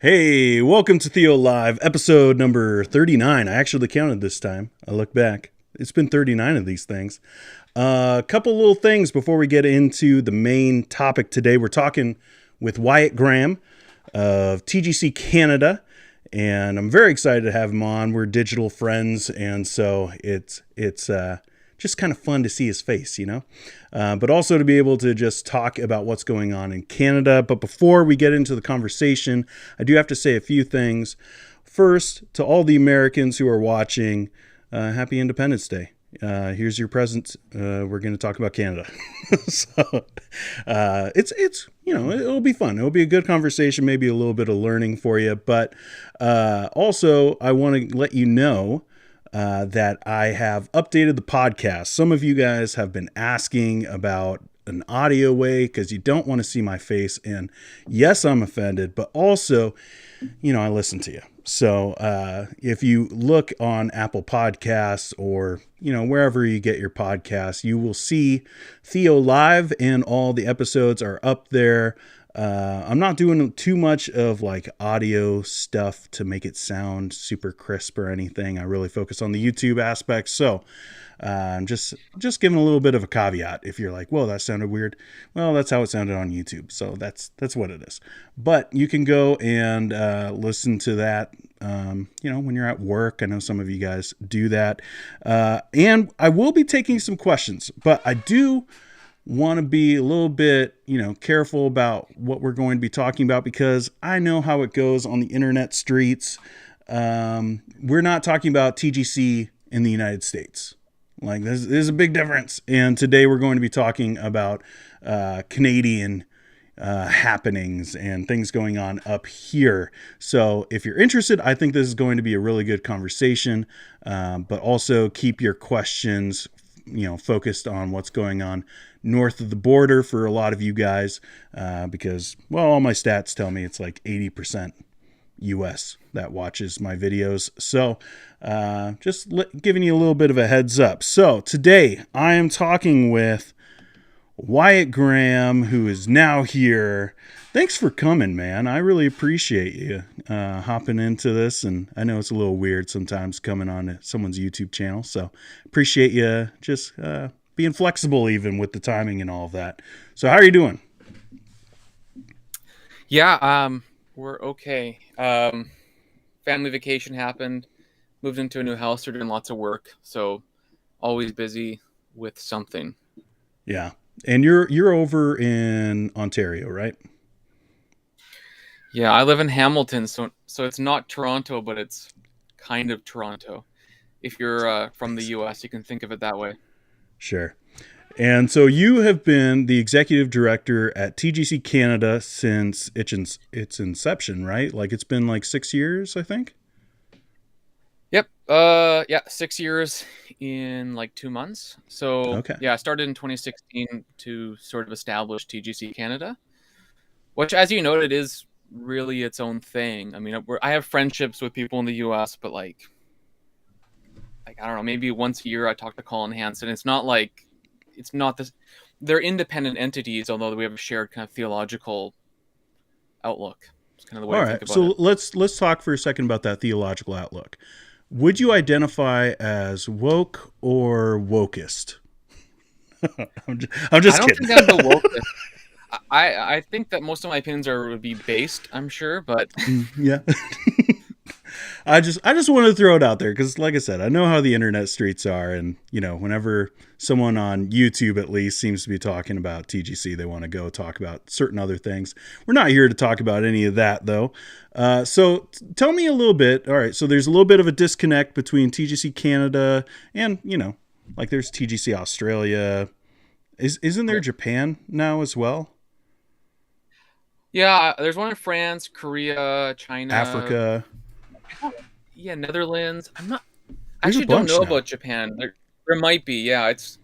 Hey, welcome to Theo Live, episode number 39. I actually counted this time. I look back. It's been 39 of these things. A couple little things before we get into the main topic today. We're talking with Wyatt Graham of TGC Canada, and I'm very excited to have him on. We're digital friends, and so it's just kind of fun to see his face, but also to be able to just talk about what's going on in Canada. But before we get into the conversation, I do have to say a few things. First, to all the Americans who are watching, happy Independence Day. Here's your present. We're going to talk about Canada. So it's it'll be fun. It'll be a good conversation, maybe a little bit of learning for you. But also, I want to let you know that I have updated the podcast. Some of you guys have been asking about an audio way because you don't want to see my face. And yes, I'm offended, but also, I listen to you. So if you look on Apple Podcasts or, wherever you get your podcasts, you will see Theo Live and all the episodes are up there. I'm not doing too much of like audio stuff to make it sound super crisp or anything. I really focus on the YouTube aspect. So just giving a little bit of a caveat. If you're like, whoa, that sounded weird. Well, that's how it sounded on YouTube. So that's what it is. But you can go and listen to that, when you're at work. I know some of you guys do that. And I will be taking some questions, but I do want to be a little bit, careful about what we're going to be talking about because I know how it goes on the internet streets. We're not talking about TGC in the United States. Like there's a big difference. And today we're going to be talking about Canadian happenings and things going on up here. So if you're interested, I think this is going to be a really good conversation, but also keep your questions focused on what's going on north of the border for a lot of you guys, because, all my stats tell me it's like 80% US that watches my videos. So just giving you a little bit of a heads up. So today I am talking with Wyatt Graham, who is now here. Thanks for coming, man. I really appreciate you hopping into this. And I know it's a little weird sometimes coming on someone's YouTube channel. So appreciate you just being flexible even with the timing and all of that. So how are you doing? Yeah, we're okay. Family vacation happened. Moved into a new house. We're doing lots of work. So always busy with something. Yeah. And you're over in Ontario, right? Yeah, I live in Hamilton, so it's not Toronto, but it's kind of Toronto. If you're from the US, you can think of it that way. Sure. And so you have been the executive director at TGC Canada since its inception, right? Like it's been like 6 years, I think. Yep. 6 years in like 2 months. So Okay. yeah, I started in 2016 to sort of establish TGC Canada, which, as you noted, is really its own thing. I mean, I have friendships with people in the US, but like I don't know, maybe once a year I talk to Colin Hanson. It's not this. They're independent entities, although we have a shared kind of theological outlook. It's kind of the way All I right. think about So it. let's talk for a second about that theological outlook. Would you identify as woke or wokist? I'm I just don't kidding. think I'm the woke. I think that most of my opinions would be based, I'm sure, but Yeah. I just wanted to throw it out there because, like I said, I know how the internet streets are, and whenever someone on YouTube at least seems to be talking about TGC, they want to go talk about certain other things. We're not here to talk about any of that, though. So tell me a little bit. All right, so there's a little bit of a disconnect between TGC Canada and like there's TGC Australia. Isn't there yeah, Japan now as well? yeah. There's one in France, Korea, China. Africa. Yeah, Netherlands. I There's a actually don't bunch know now. about Japan. There might be. Yeah, it's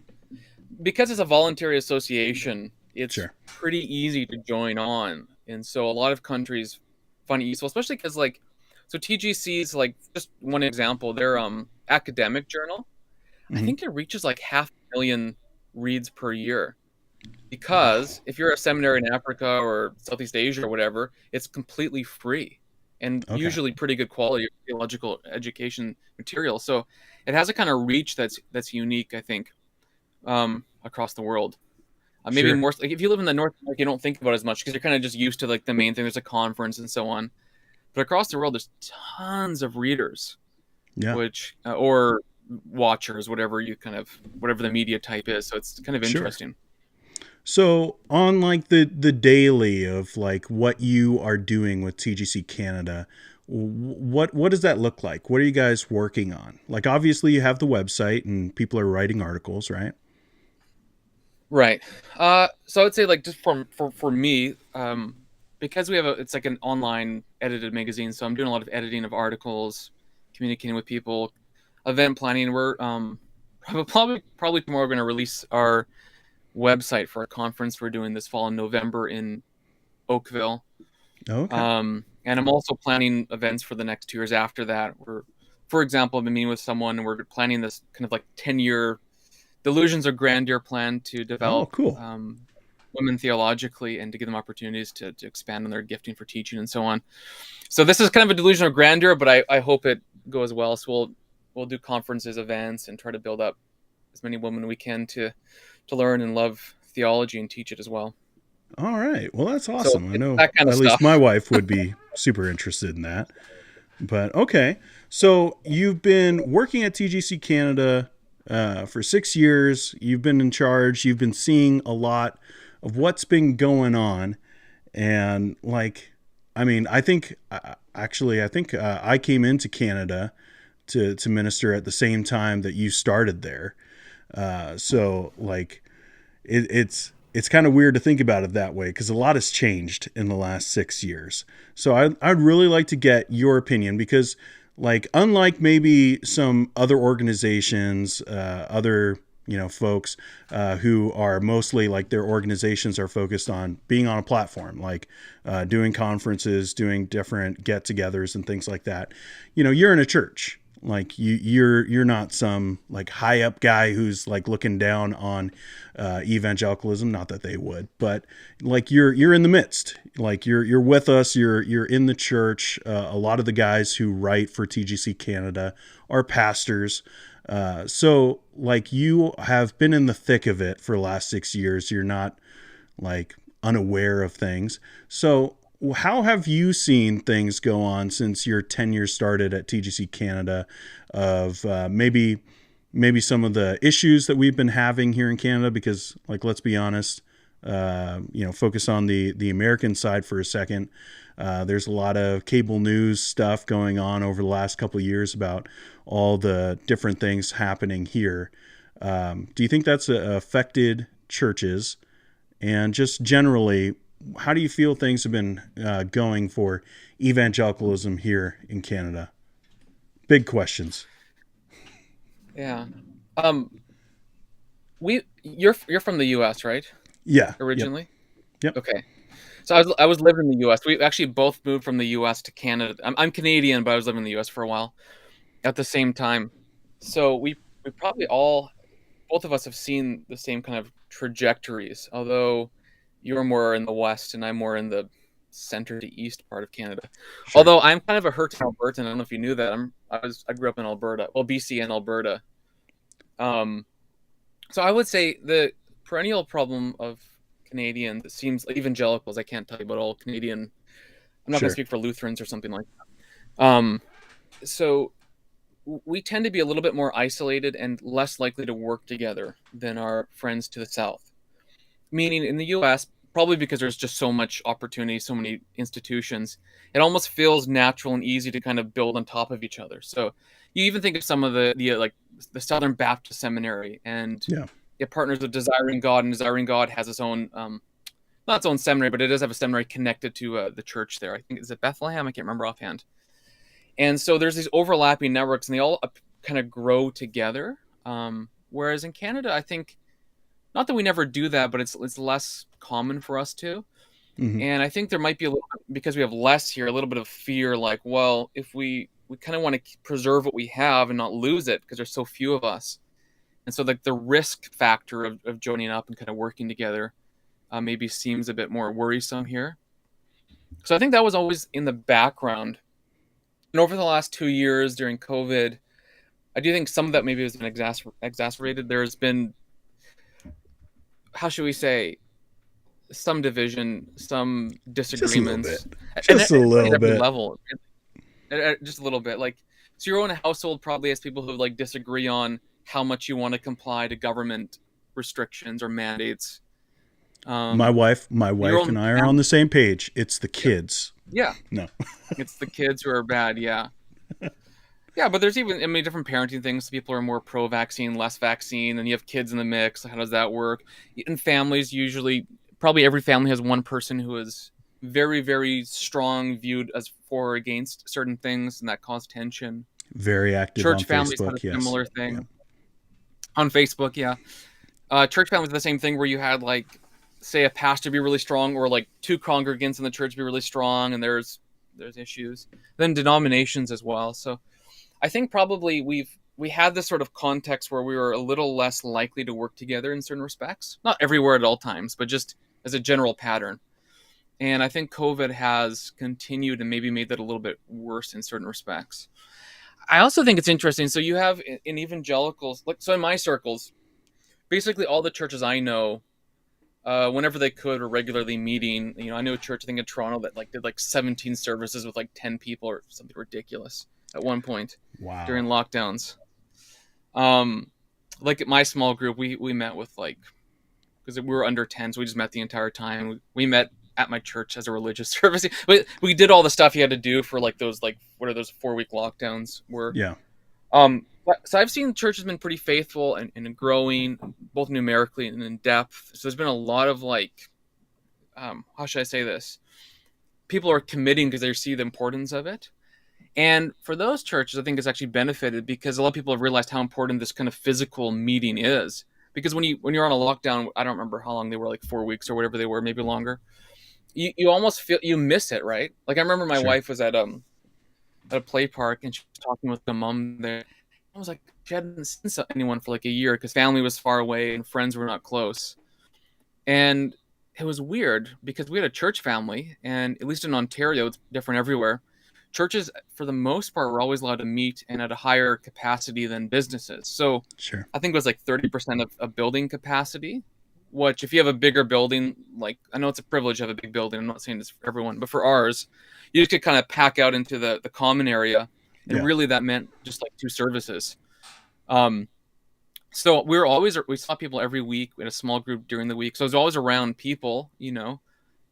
because it's a voluntary association. It's Sure. pretty easy to join on, and so a lot of countries find it useful, especially because so TGC is like just one example. Their academic journal, I Hmm. think it reaches like 500,000 reads per year. Wow. Because if you're a seminary in Africa or Southeast Asia or whatever, it's completely free. and Okay. usually pretty good quality theological education material. So it has a kind of reach that's unique, I think, across the world. Maybe Sure. more like if you live in the North America, you don't think about it as much because you're kind of just used to like the main thing. There's a conference and so on. But across the world, there's tons of readers, Yeah. which or watchers, whatever the media type is. So it's kind of Sure. interesting. So on like the daily of like what you are doing with TGC Canada, what does that look like? What are you guys working on? Like obviously you have the website and people are writing articles, right? Right. So I would say like just for me, because it's like an online edited magazine, so I'm doing a lot of editing of articles, communicating with people, event planning. We're probably tomorrow going to release our website for a conference we're doing this fall in November in Oakville. Okay. And I'm also planning events for the next 2 years after that. For example, I've been meeting with someone and we're planning this kind of like 10-year delusions of grandeur plan to Oh, develop cool. women theologically and to give them opportunities to expand on their gifting for teaching and so on. So this is kind of a delusion of grandeur, but I hope it goes well. So we'll do conferences, events, and try to build up as many women we can to learn and love theology and teach it as well. All right. Well, that's So awesome. I it's know that kind of at least my stuff. wife would be super interested in that. But okay. So you've been working at TGC Canada for 6 years. You've been in charge. You've been seeing a lot of what's been going on. And like, I mean, I think actually, I think I came into Canada to minister at the same time that you started there. So like, it's kind of weird to think about it that way because a lot has changed in the last 6 years. So I'd really like to get your opinion because, like, unlike maybe some other organizations, other folks who are mostly like their organizations are focused on being on a platform, like doing conferences, doing different get-togethers and things like that. You're in a church. Like you're not some like high up guy who's like looking down on evangelicalism. Not that they would, but like you're in the midst. Like you're with us. You're in the church. A lot of the guys who write for TGC Canada are pastors. So like you have been in the thick of it for the last 6 years. You're not like unaware of things. So how have you seen things go on since your tenure started at TGC Canada of maybe some of the issues that we've been having here in Canada? Because like, let's be honest, focus on the American side for a second. There's a lot of cable news stuff going on over the last couple of years about all the different things happening here. Do you think that's affected churches? And just generally, how do you feel things have been going for evangelicalism here in Canada? Big questions. Yeah. Um, you're from the U.S., right? Yeah. Yep. Originally. Yep. Okay. So I was living in the U.S. We actually both moved from the U.S. to Canada. I'm Canadian, but I was living in the U.S. for a while at the same time. So we probably all both of us have seen the same kind of trajectories. Although you're more in the west and I'm more in the center to east part of Canada. Sure. Although I'm kind of a Herton Albertan. I don't know if you knew that. I grew up in Alberta, well BC and Alberta. Um, so I would say the perennial problem of Canadians, it seems like evangelicals. I can't tell you about all Canadian. I'm not going to Sure. speak for Lutherans or something like that. So we tend to be a little bit more isolated and less likely to work together than our friends to the south. Meaning in the US, probably because there's just so much opportunity, so many institutions, it almost feels natural and easy to kind of build on top of each other. So you even think of some of the like the Southern Baptist Seminary, and Yeah. it partners with Desiring God, and Desiring God has its own not its own seminary, but it does have a seminary connected to the church there. I think is it Bethlehem. I can't remember offhand. And so there's these overlapping networks, and they all kind of grow together. Whereas in Canada, I think not that we never do that, but it's less common for us to. Mm-hmm. And I think there might be a little because we have less here, a little bit of fear, like, well, if we kind of want to preserve what we have and not lose it because there's so few of us. And so like the risk factor of joining up and kind of working together maybe seems a bit more worrisome here. So I think that was always in the background And over the last 2 years during COVID, I do think some of that maybe has been exacerbated. There's been, how should we say, some division, some Just a little bit. disagreements, and Just a at little every bit. level, just a little bit. Like, so your own household probably has people who like disagree on how much you want to comply to government restrictions or mandates. My Um, wife, your own and I are on family, the same page. It's the yeah, kids. yeah, No. it's the kids who are bad. Yeah, yeah, but there's even, I mean, different parenting things. People are more pro-vaccine, less vaccine, and you have kids in the mix. How does that work? In families, usually, probably every family has one person who is very, very strong viewed as for or against certain things, and that cause tension. Very active Church on families had a Facebook. Yes. similar Yeah. thing on Facebook. Yeah, church families are the same thing where you had like, say, a pastor be really strong, or like two congregants in the church be really strong, and there's issues. Then denominations as well. So I think probably we had this sort of context where we were a little less likely to work together in certain respects. Not everywhere at all times, but just as a general pattern. And I think COVID has continued and maybe made that a little bit worse in certain respects. I also think it's interesting. So you have in evangelicals, like, so in my circles, basically all the churches I know, whenever they could, were regularly meeting. You know, I knew a church, I think in Toronto, that like did like 17 services with like 10 people or something ridiculous at one point Wow. during lockdowns. Um, like at my small group, we met with like, because we were under 10, so we just met the entire time. We met at my church as a religious service. We did all the stuff you had to do for like those, like, what are those 4-week lockdowns were. Yeah. So I've seen churches been pretty faithful and growing, both numerically and in depth. So there's been a lot of like, how should I say this? People are committing because they see the importance of it. And for those churches, I think it's actually benefited because a lot of people have realized how important this kind of physical meeting is. Because when you're on a lockdown, I don't remember how long they were, like 4 weeks or whatever they were, maybe longer. You almost feel you miss it, right? Like I remember my Sure. wife was at a play park and she was talking with the mom there. I was like, she hadn't seen anyone for like a year because family was far away and friends were not close. And it was weird because we had a church family, and at least in Ontario, it's different everywhere. Churches, for the most part, were always allowed to meet and at a higher capacity than businesses. So Sure. I think it was like 30% of building capacity, which if you have a bigger building, like, I know it's a privilege to have a big building. I'm not saying this for everyone, but for ours, you could kind of pack out into the common area. And Yeah. really that meant just like two services. Um, so we saw people every week in a small group during the week. So I was always around people,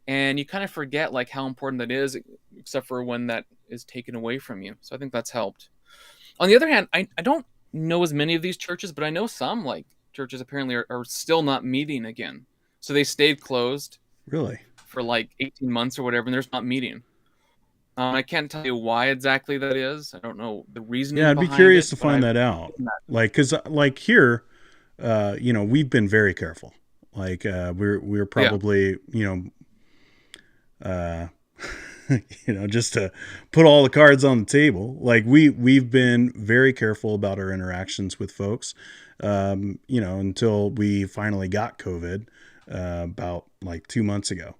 and you kind of forget like how important that is, except for when that is taken away from you. So I think that's helped. On the other hand, I don't know as many of these churches, but I know some like churches apparently are still not meeting again. So they stayed closed Really? for like 18 months or whatever, and they're just not meeting. I can't tell you why exactly that is. I don't know the Yeah, reasoning I'd be behind curious it, to but find I've that out. seen that. Like, cause like here, we've been very careful. Like, we're Yeah, probably, uh, just to put all the cards on the table. Like we've been very careful about our interactions with folks, until we finally got COVID, about like 2 months ago.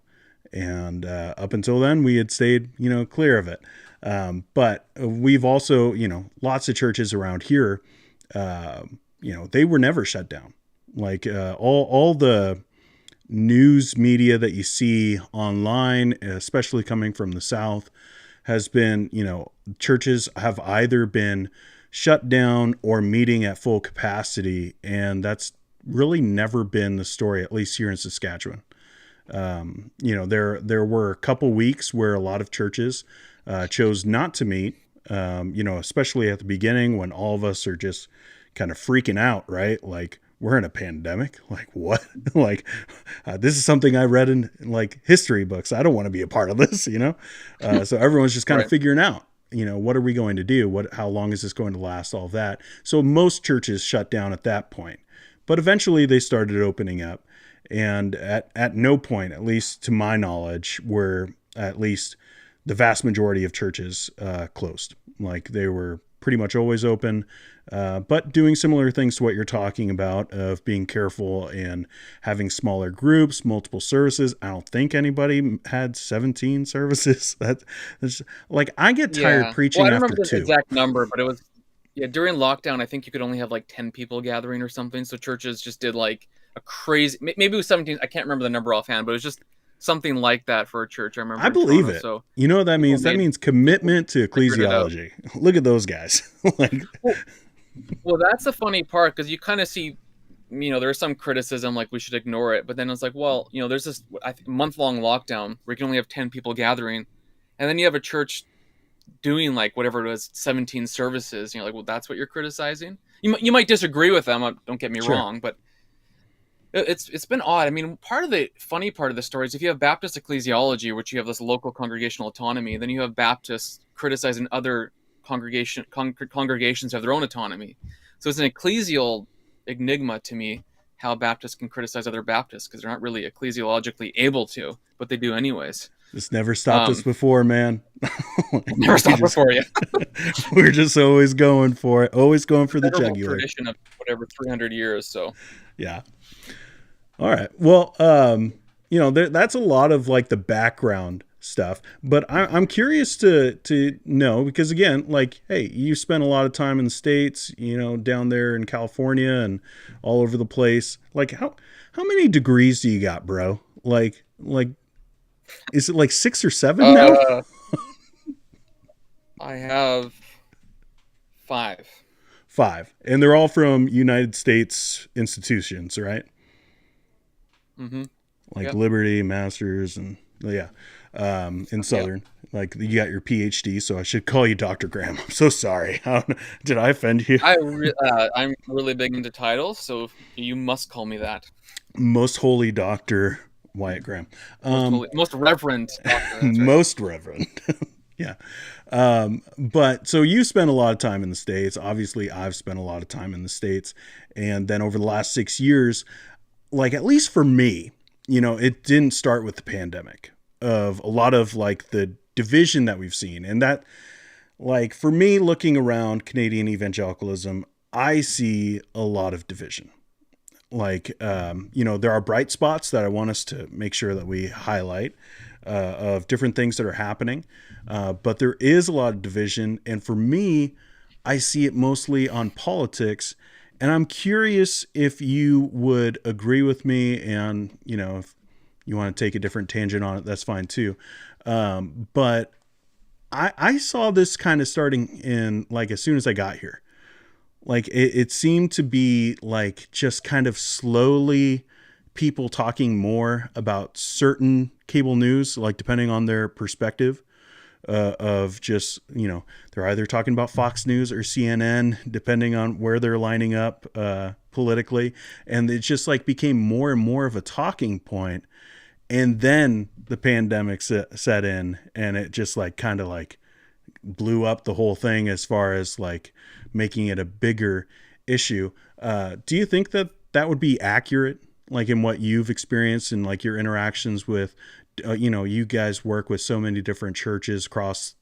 And up until then, we had stayed, clear of it. But we've also, lots of churches around here, they were never shut down. Like all the news media that you see online, especially coming from the South, has been, churches have either been shut down or meeting at full capacity. And that's really never been the story, at least here in Saskatchewan. There were a couple weeks where a lot of churches chose not to meet, especially at the beginning when all of us are just kind of freaking out, right? Like, we're in a pandemic. Like, what? Like, this is something I read in like history books. I don't want to be a part of this, So everyone's just kind of right. figuring out, what are we going to do? How long is this going to last? All that. So most churches shut down at that point, but eventually they started opening up. And at no point, at least to my knowledge, were at least the vast majority of churches closed. Like they were pretty much always open, but doing similar things to what you're talking about of being careful and having smaller groups, multiple services. I don't think anybody had 17 services. That's like, I get tired Yeah. Well, preaching I don't after remember the two. exact number, but it was, yeah, during lockdown, I think you could only have like 10 people gathering or something. So churches just did like a crazy, maybe it was 17. I can't remember the number offhand, but it was just something like that for a church. I I remember in believe Toronto. it. So You know what that people means? That made, means people commitment to figured it out. ecclesiology. Look at those guys. Like, Well, well, that's the funny part because you kind of see, there's some criticism like we should ignore it, but then it's like, well, there's this month-long lockdown where you can only have 10 people gathering, and then you have a church doing like whatever it was, 17 services. Like, well, that's what you're criticizing. You might disagree with them. Don't get me sure. wrong, but it's been odd. I mean, part of the funny part of the story is if you have Baptist ecclesiology, which you have this local congregational autonomy, then you have Baptists criticizing other congregations have their own autonomy. So it's an ecclesial enigma to me how Baptists can criticize other Baptists because they're not really ecclesiologically able to, but they do anyways. This never stopped us before, man. Never stopped before you. We're just always going for it, always going for the jugular. Tradition of whatever 300 years. So yeah. All right. Well, that's a lot of like the background stuff, but I'm curious to know, because again, like, hey, you spent a lot of time in the States, down there in California and all over the place. Like, how many degrees do you got, bro? Like, is it like 6 or 7 now? I have 5. 5, and they're all from United States institutions, right? Mm-hmm. Like yep. Liberty, Masters, and in Southern. Yep. Like, you got your PhD, so I should call you Dr. Graham. I'm so sorry. Did I offend you? I'm really big into titles, so you must call me that. Most Holy Dr. Wyatt Graham. Most Reverend Doctor. Right. Most Reverend. Yeah. But so you spent a lot of time in the States. Obviously, I've spent a lot of time in the States. And then over the last 6 years, like, at least for me, it didn't start with the pandemic, of a lot of like the division that we've seen. And that, like, for me, looking around Canadian evangelicalism, I see a lot of division. Like, there are bright spots that I want us to make sure that we highlight, of different things that are happening. But there is a lot of division. And for me, I see it mostly on politics. And I'm curious if you would agree with me, and, if you want to take a different tangent on it, that's fine too. But I saw this kind of starting in, like, as soon as I got here. Like, it seemed to be like just kind of slowly people talking more about certain cable news, like depending on their perspective, of just, they're either talking about Fox News or CNN, depending on where they're lining up politically. And it just like became more and more of a talking point. And then the pandemic set in, and it just like kind of like blew up the whole thing as far as like making it a bigger issue. Do you think that would be accurate, like in what you've experienced and like your interactions with, you guys work with so many different churches across,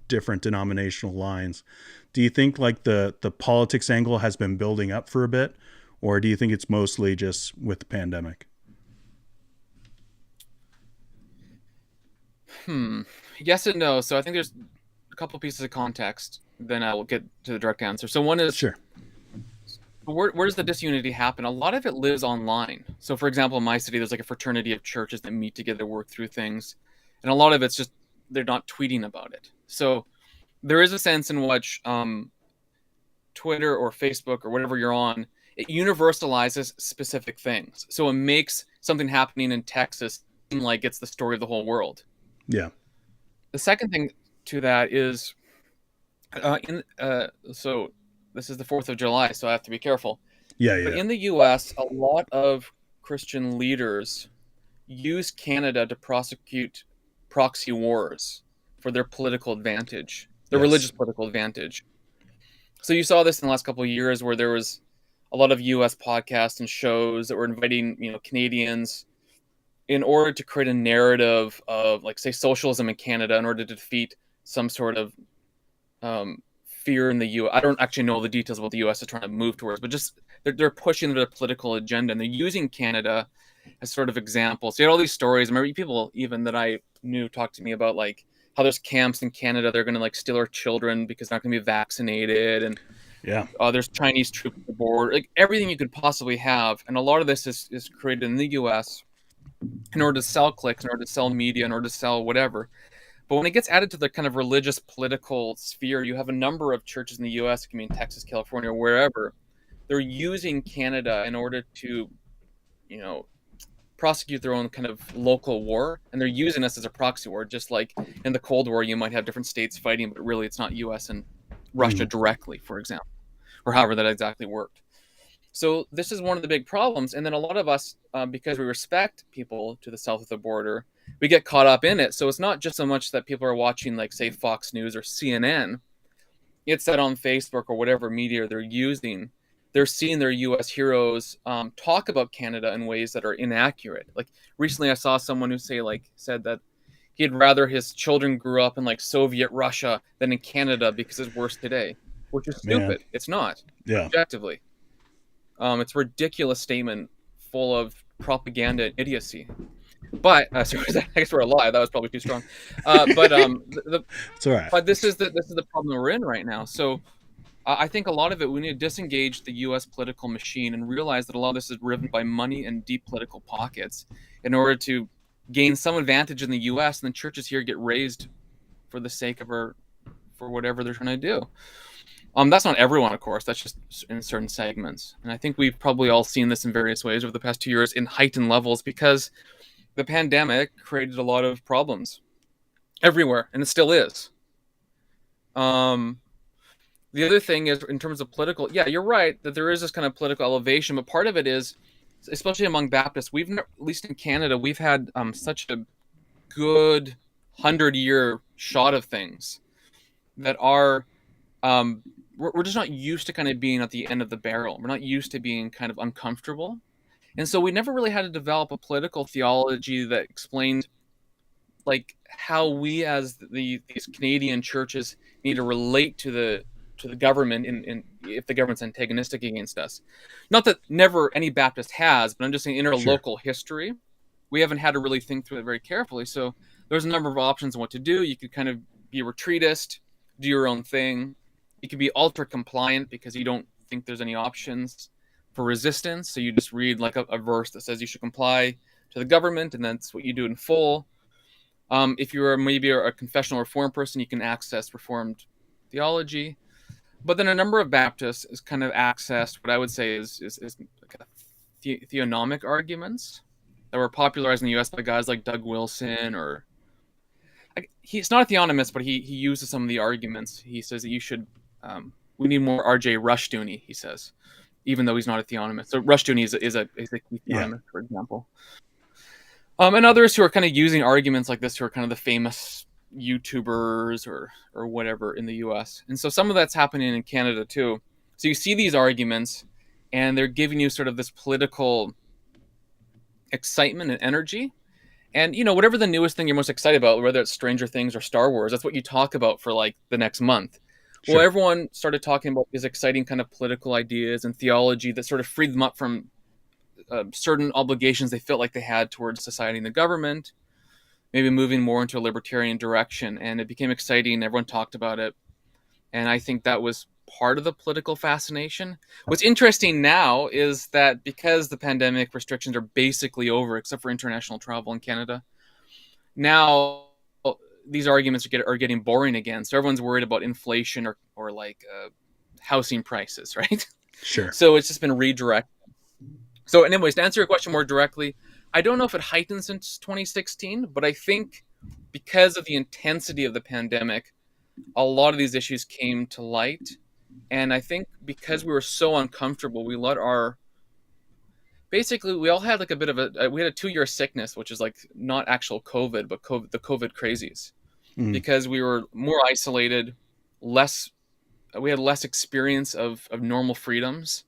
different denominational lines. Do you think like the politics angle has been building up for a bit, or do you think it's mostly just with the pandemic? Yes and no. So I think there's a couple pieces of context, then I will get to the direct answer. So one is, sure, where does the disunity happen? A lot of it lives online. So for example, in my city, there's like a fraternity of churches that meet together, work through things. And a lot of it's just, they're not tweeting about it. So there is a sense in which Twitter or Facebook or whatever you're on, it universalizes specific things. So it makes something happening in Texas seem like it's the story of the whole world. Yeah. The second thing to that is, so this is the 4th of July, so I have to be careful. Yeah. But in the U.S., a lot of Christian leaders use Canada to prosecute proxy wars for their political advantage, their religious political advantage. So you saw this in the last couple of years where there was a lot of U.S. podcasts and shows that were inviting, Canadians in order to create a narrative of, like, say, socialism in Canada in order to defeat some sort of fear in the U.S. I don't actually know the details of what the U.S. is trying to move towards, but just they're pushing their political agenda, and they're using Canada as sort of examples. So you had all these stories. I remember people even that I knew talked to me about like how there's camps in Canada. They're going to like steal our children because they're not going to be vaccinated, and Yeah. there's Chinese troops at the border, like everything you could possibly have. And a lot of this is created in the U.S. in order to sell clicks, in order to sell media, in order to sell whatever. But when it gets added to the kind of religious political sphere, you have a number of churches in the U.S., it can be in Texas, California, or wherever. They're using Canada in order to, you know, prosecute their own kind of local war, and they're using us as a proxy war, just like in the Cold War, you might have different states fighting, but really it's not U.S. and Russia directly, for example, or however that exactly worked. So this is one of the big problems. And then a lot of us, because we respect people to the south of the border, we get caught up in it. So it's not just so much that people are watching, like, say, Fox News or CNN. It's that on Facebook or whatever media they're using, they're seeing their U.S. heroes talk about Canada in ways that are inaccurate. Like recently I saw someone who said that he'd rather his children grew up in like Soviet Russia than in Canada because it's worse today, which is stupid. Man. It's not. Yeah. Objectively. It's a ridiculous statement full of propaganda and idiocy. But I guess we're alive. That was probably too strong. It's all right. But this is the problem we're in right now. So I think a lot of it, we need to disengage the U.S. political machine and realize that a lot of this is driven by money and deep political pockets in order to gain some advantage in the U.S. and then churches here get raised for the sake of for whatever they're trying to do. That's not everyone, of course. That's just in certain segments. And I think we've probably all seen this in various ways over the past 2 years in heightened levels because the pandemic created a lot of problems everywhere, and it still is. The other thing is, in terms of political, yeah, you're right that there is this kind of political elevation, but part of it is, especially among Baptists, at least in Canada, we've had such a good 100-year shot of things that are, we're just not used to kind of being at the end of the barrel. We're not used to being kind of uncomfortable. And so we never really had to develop a political theology that explained like how we as these Canadian churches need to relate to the government in if the government's antagonistic against us. Not that never any Baptist has, but I'm just saying in our local history, we haven't had to really think through it very carefully. So there's a number of options on what to do. You could kind of be a retreatist, do your own thing. You could be ultra compliant because you don't think there's any options for resistance. So you just read like a verse that says you should comply to the government, and that's what you do in full. If you're maybe a confessional reform person, you can access Reformed theology. But then a number of Baptists is kind of accessed what I would say is like theonomic arguments that were popularized in the U.S. by guys like Doug Wilson, or he's not a theonomist, but he uses some of the arguments. He says that you should we need more R.J. Rushdoony, he says, even though he's not a theonomist. So Rushdoony is a key theonomist, for example. And others who are kind of using arguments like this, who are kind of the famous YouTubers or whatever in the US. And so some of that's happening in Canada too. So you see these arguments and they're giving you sort of this political excitement and energy. And, you know, whatever the newest thing you're most excited about, whether it's Stranger Things or Star Wars, that's what you talk about for like the next month. Well, everyone started talking about these exciting kind of political ideas and theology that sort of freed them up from certain obligations they felt like they had towards society and the government, maybe moving more into a libertarian direction. And it became exciting. Everyone talked about it. And I think that was part of the political fascination. What's interesting now is that because the pandemic restrictions are basically over, except for international travel in Canada, now these arguments are getting boring again. So everyone's worried about inflation or like housing prices, right? Sure. So it's just been redirected. So anyways, to answer your question more directly, I don't know if it heightened since 2016, but I think because of the intensity of the pandemic, a lot of these issues came to light. And I think because we were so uncomfortable, we let basically we all had like a bit of we had a 2-year sickness, which is like not actual COVID, but the COVID crazies, because we were more isolated, we had less experience of normal freedoms,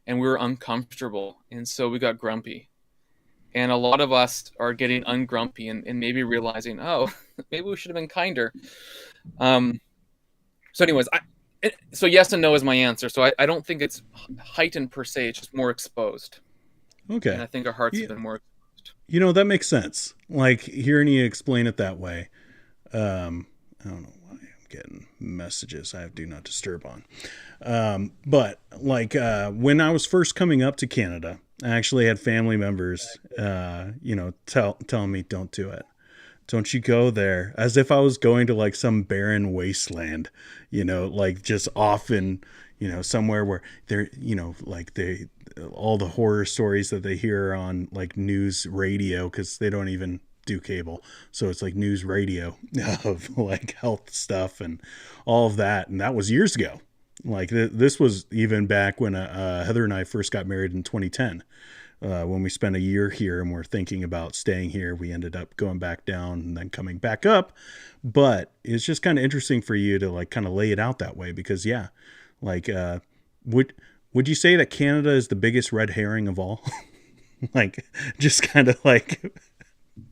and we were uncomfortable. And so we got grumpy. And a lot of us are getting ungrumpy and maybe realizing, oh, maybe we should have been kinder. So anyways, So yes and no is my answer. So I don't think it's heightened per se. It's just more exposed. And Okay. I think our hearts Yeah, have been more exposed. that makes sense. Like hearing you explain it that way. I don't know why I'm getting messages I have do not disturb on. But like when I was first coming up to Canada, I actually had family members, telling me don't do it. Don't you go there, as if I was going to like some barren wasteland, like just off in, somewhere where they're, like all the horror stories that they hear on like news radio, because they don't even do cable. So it's like news radio of like health stuff and all of that. And that was years ago. Like this was even back when Heather and I first got married in 2010. When we spent a year here and we're thinking about staying here, we ended up going back down and then coming back up. But it's just kind of interesting for you to like kind of lay it out that way, because yeah, like would you say that Canada is the biggest red herring of all? Like just kind of like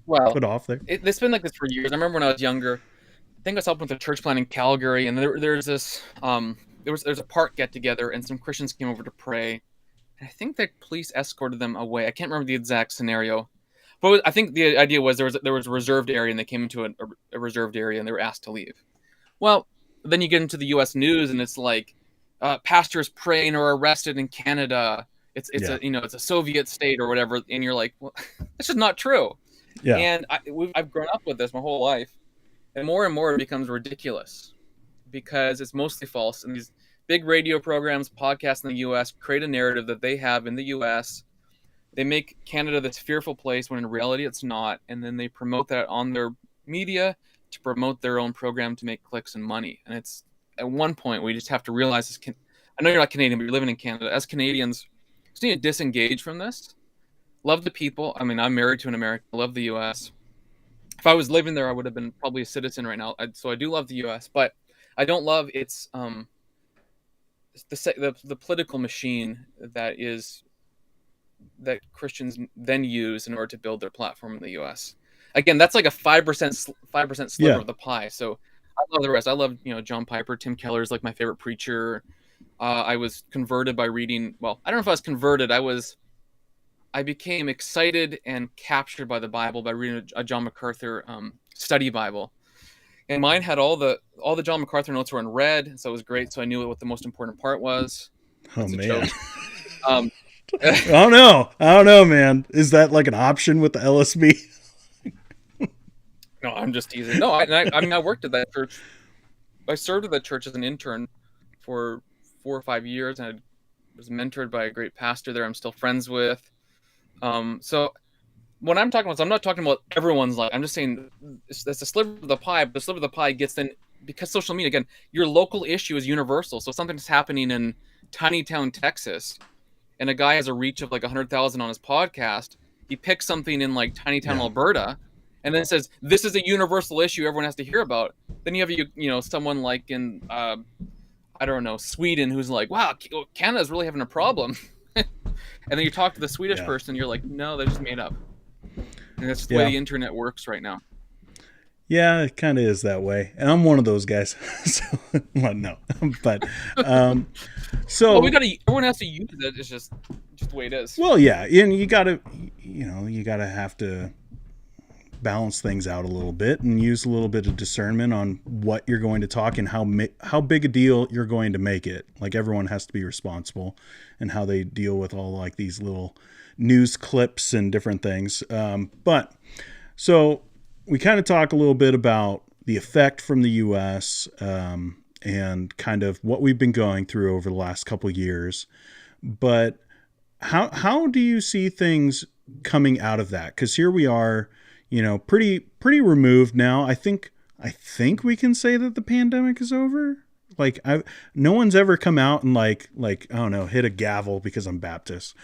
Well, put off there. it's been like this for years. I remember when I was younger. I think I was helping with a church plant in Calgary, and there's this there's a park get together, and some Christians came over to pray. And I think the police escorted them away. I can't remember the exact scenario, but I think the idea was there was a reserved area, and they came into a reserved area, and they were asked to leave. Well, then you get into the U.S. news, and it's like pastors praying or arrested in Canada. It's Yeah. it's a Soviet state or whatever, and you're like, well, that's just not true. Yeah. And I've grown up with this my whole life, and more it becomes ridiculous because it's mostly false. And these big radio programs, podcasts in the U.S. create a narrative that they have in the U.S. They make Canada this fearful place when in reality it's not, and then they promote that on their media to promote their own program to make clicks and money. And it's at one point we just have to realize this. I know you're not Canadian, but you're living in Canada. As Canadians, we just need to disengage from this. Love the people. I mean, I'm married to an American. I love the U.S. If I was living there, I would have been probably a citizen right now. So I do love the U.S., but I don't love its the political machine that Christians then use in order to build their platform in the U.S. Again, that's like a 5% sliver Yeah. of the pie. So I love the rest. I love John Piper, Tim Keller is like my favorite preacher. I was converted by reading. Well, I don't know if I was converted. I became excited and captured by the Bible by reading a John MacArthur study Bible. And mine had all the John MacArthur notes were in red, so it was great. So I knew what the most important part was. Oh That's a man. joke. I don't know, man. Is that like an option with the LSB? No, I'm just teasing. No, I mean I worked at that church. I served at that church as an intern for 4 or 5 years, and I was mentored by a great pastor there. I'm still friends with. So when I'm talking about, I'm not talking about everyone's life. I'm just saying that's a sliver of the pie. But the sliver of the pie gets then, because social media, again, your local issue is universal. So something's happening in tiny town Texas, and a guy has a reach of like 100,000 on his podcast. He picks something in like tiny town Alberta, and then says this is a universal issue everyone has to hear about. Then you have someone like in I don't know, Sweden, who's like, wow, Canada's really having a problem. And then you talk to the Swedish person, you're like, no, they're just made up. And that's the way the internet works right now. Yeah, it kind of is that way. And I'm one of those guys. So, well, no. But, so. Well, everyone has to use it. It's just the way it is. Well, yeah. And you got to have to balance things out a little bit and use a little bit of discernment on what you're going to talk and how big a deal you're going to make it. Like everyone has to be responsible and how they deal with all like these little news clips and different things. But so we kind of talk a little bit about the effect from the U.S. And kind of what we've been going through over the last couple of years. But how do you see things coming out of that? Because here we are, pretty removed now. I think we can say that the pandemic is over. Like no one's ever come out and like I don't know, hit a gavel because I'm Baptist,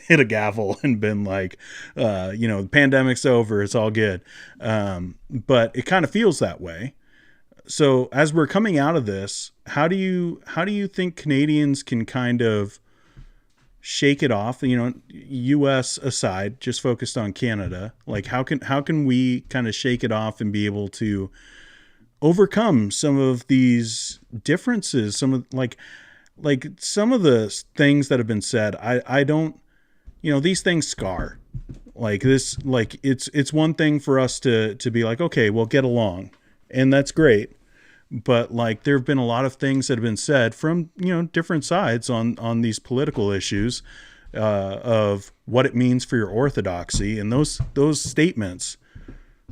hit a gavel and been like, the pandemic's over, it's all good. But it kind of feels that way. So as we're coming out of this, how do you think Canadians can kind of shake it off? U.S. aside, just focused on Canada. Like how can we kind of shake it off and be able to overcome some of these differences, some of some of the things that have been said. I don't, these things scar. Like this, like it's one thing for us to be like, okay, well, get along, and that's great. But like there have been a lot of things that have been said from different sides on these political issues, of what it means for your orthodoxy, and those statements,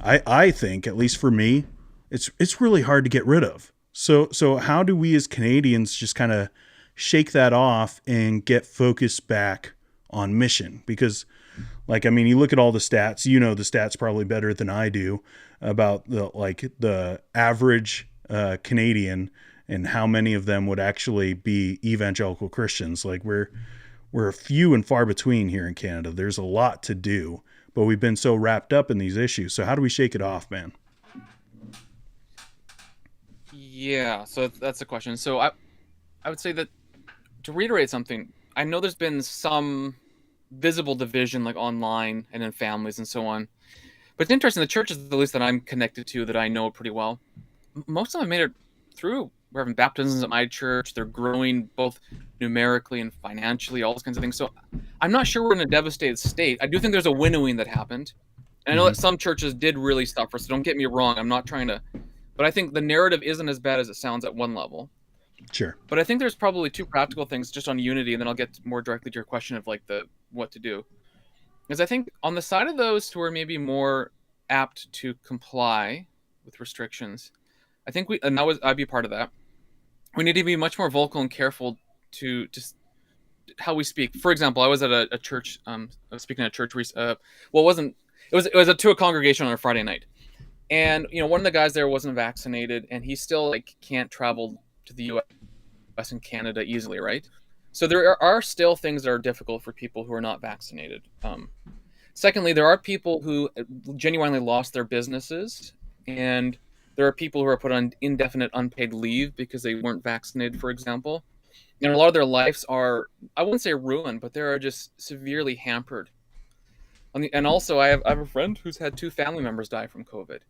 I think, at least for me, it's really hard to get rid of. So how do we as Canadians just kind of shake that off and get focused back on mission? Because, like, I mean, you look at all the stats, the stats probably better than I do about the average Canadian and how many of them would actually be evangelical Christians. Like we're few and far between here in Canada. There's a lot to do, but we've been so wrapped up in these issues. So how do we shake it off, man? Yeah, so that's the question. So I would say that, to reiterate something, I know there's been some visible division, like online and in families and so on. But it's interesting, the churches, at least that I'm connected to, that I know pretty well, most of them have made it through. We're having baptisms at my church. They're growing both numerically and financially, all those kinds of things. So I'm not sure we're in a devastated state. I do think there's a winnowing that happened. And I know that some churches did really suffer, so don't get me wrong. I'm not trying to... But I think the narrative isn't as bad as it sounds at one level. Sure. But I think there's probably two practical things just on unity, and then I'll get more directly to your question of like the what to do. Because I think on the side of those who are maybe more apt to comply with restrictions, I think I'd be part of that. We need to be much more vocal and careful to just how we speak. For example, I was at a church. I was speaking at a church. It was to a congregation on a Friday night, and one of the guys there wasn't vaccinated, and he still can't travel to the U.S. and Canada easily, right? So there are still things that are difficult for people who are not vaccinated. Secondly, there are people who genuinely lost their businesses, and there are people who are put on indefinite unpaid leave because they weren't vaccinated, for example. And a lot of their lives are, I wouldn't say ruined, but they are just severely hampered. And also, I have a friend who's had 2 family members die from COVID.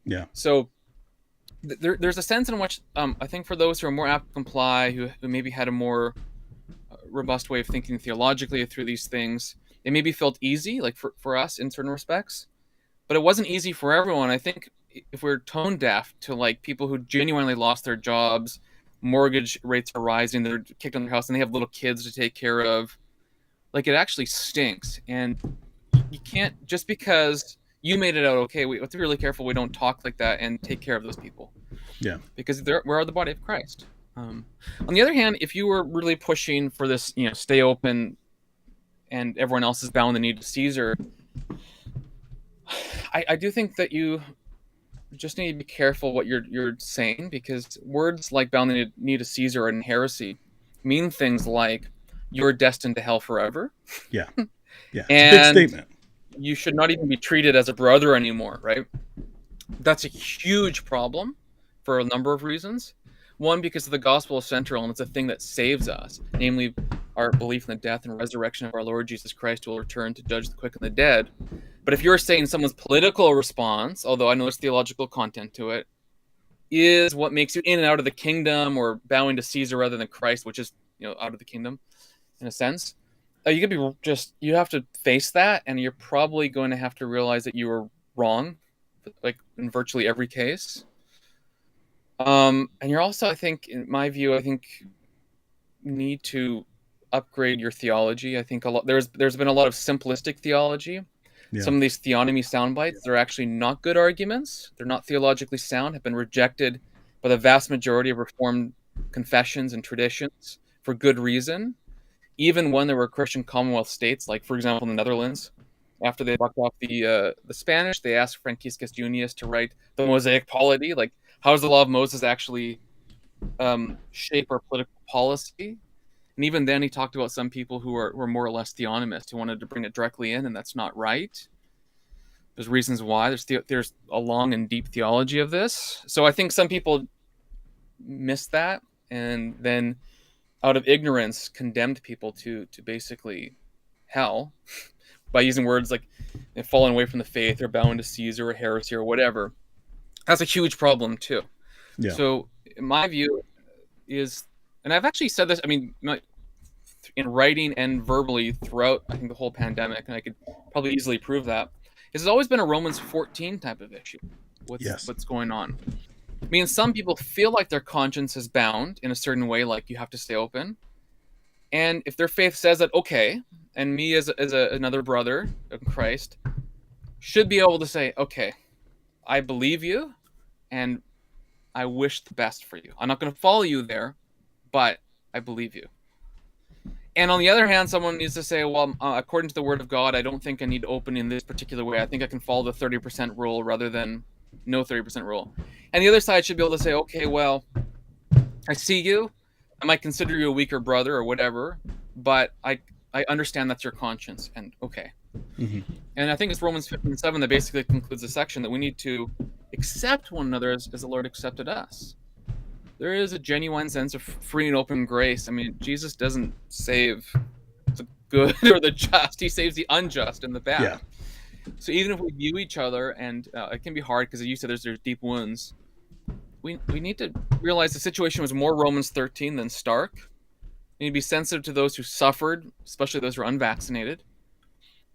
Yeah. So there's a sense in which I think for those who are more apt to comply, who maybe had a more robust way of thinking theologically through these things, it maybe felt easy, like for us in certain respects, but it wasn't easy for everyone. I think if we're tone deaf to people who genuinely lost their jobs, mortgage rates are rising, they're kicked on their house, and they have little kids to take care of, it actually stinks. And you can't, just because you made it out okay, we have to be really careful we don't talk like that and take care of those people. Yeah. Because we are the body of Christ. On the other hand, if you were really pushing for this, stay open, and everyone else is bowing the knee to Caesar, I do think that you just need to be careful what you're saying, because words like bowing the knee to Caesar and heresy mean things like you're destined to hell forever. Yeah. Yeah. And it's a big statement. You should not even be treated as a brother anymore, right? That's a huge problem for a number of reasons. One, because the gospel is central, and it's a thing that saves us, namely our belief in the death and resurrection of our Lord Jesus Christ, who will return to judge the quick and the dead. But if you're saying someone's political response, although I know there's theological content to it, is what makes you in and out of the kingdom, or bowing to Caesar rather than Christ, which is out of the kingdom in a sense, you have to face that, and you're probably going to have to realize that you were wrong, in virtually every case. And you're also, I think, in my view, need to upgrade your theology. I think there's been a lot of simplistic theology. Yeah. Some of these theonomy sound bites, they're actually not good arguments. They're not theologically sound, have been rejected by the vast majority of Reformed confessions and traditions for good reason. Even when there were Christian Commonwealth states, like, for example, in the Netherlands, after they bucked off the Spanish, they asked Franciscus Junius to write the Mosaic Polity. How does the law of Moses actually shape our political policy? And even then, he talked about some people who were more or less theonomists, who wanted to bring it directly in, and that's not right. There's reasons why. There's a long and deep theology of this. So I think some people missed that, and then, out of ignorance, condemned people to basically hell by using words like they've fallen away from the faith, or bowing to Caesar, or heresy, or whatever. That's a huge problem too. Yeah. So my view is, and I've actually said this, I mean, in writing and verbally throughout, I think, the whole pandemic, and I could probably easily prove that, is it's always been a Romans 14 type of issue. What's going on? I mean, some people feel like their conscience is bound in a certain way, like you have to stay open. And if their faith says that, okay, and me as another brother in Christ should be able to say, okay, I believe you, and I wish the best for you. I'm not going to follow you there, but I believe you. And on the other hand, someone needs to say, well, according to the Word of God, I don't think I need to open in this particular way. I think I can follow the 30% rule rather than no 30% rule. And the other side should be able to say, okay, well, I see you. I might consider you a weaker brother or whatever, but I understand that's your conscience, and okay. Mm-hmm. And I think it's Romans 15:7 that basically concludes the section that we need to accept one another as the Lord accepted us. There is a genuine sense of free and open grace. I mean, Jesus doesn't save the good or the just. He saves the unjust and the bad. Yeah. So even if we view each other, and it can be hard because you said there's deep wounds, we need to realize the situation was more Romans 13 than stark. We need to be sensitive to those who suffered, especially those who are unvaccinated.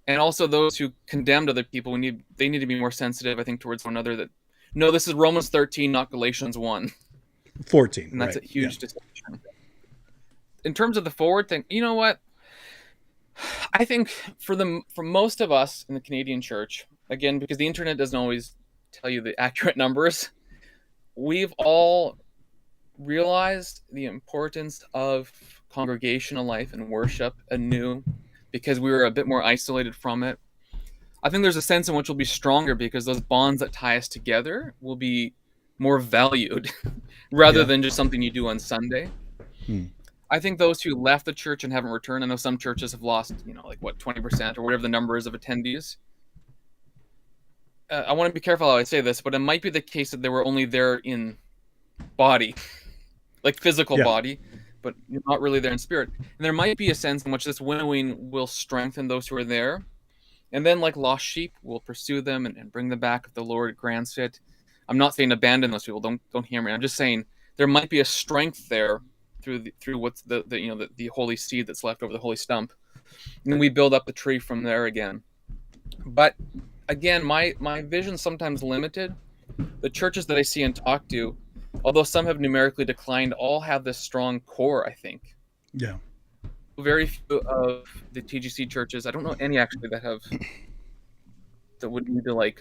And also those who condemned other people, they need to be more sensitive, I think, towards one another. That no, this is Romans 13, not Galatians 1. 14. And that's right. a huge distinction. In terms of the forward thing, you know what? I think for most of us in the Canadian church, again, because the internet doesn't always tell you the accurate numbers, we've all realized the importance of congregational life and worship anew, because we were a bit more isolated from it. I think there's a sense in which we'll be stronger because those bonds that tie us together will be more valued rather than just something you do on Sunday. I think those who left the church and haven't returned, I know some churches have lost, 20% or whatever the number is of attendees. I want to be careful how I say this, but it might be the case that they were only there in body, like physical body, but not really there in spirit. And there might be a sense in which this winnowing will strengthen those who are there. And then, like lost sheep, we'll pursue them and bring them back if the Lord grants it. I'm not saying abandon those people. Don't hear me. I'm just saying there might be a strength there through what's the holy seed that's left over the holy stump, and then we build up the tree from there again. But again, my vision's sometimes limited. The churches that I see and talk to, although some have numerically declined, all have this strong core, I think. Yeah. Very few of the TGC churches, I don't know any actually that would need to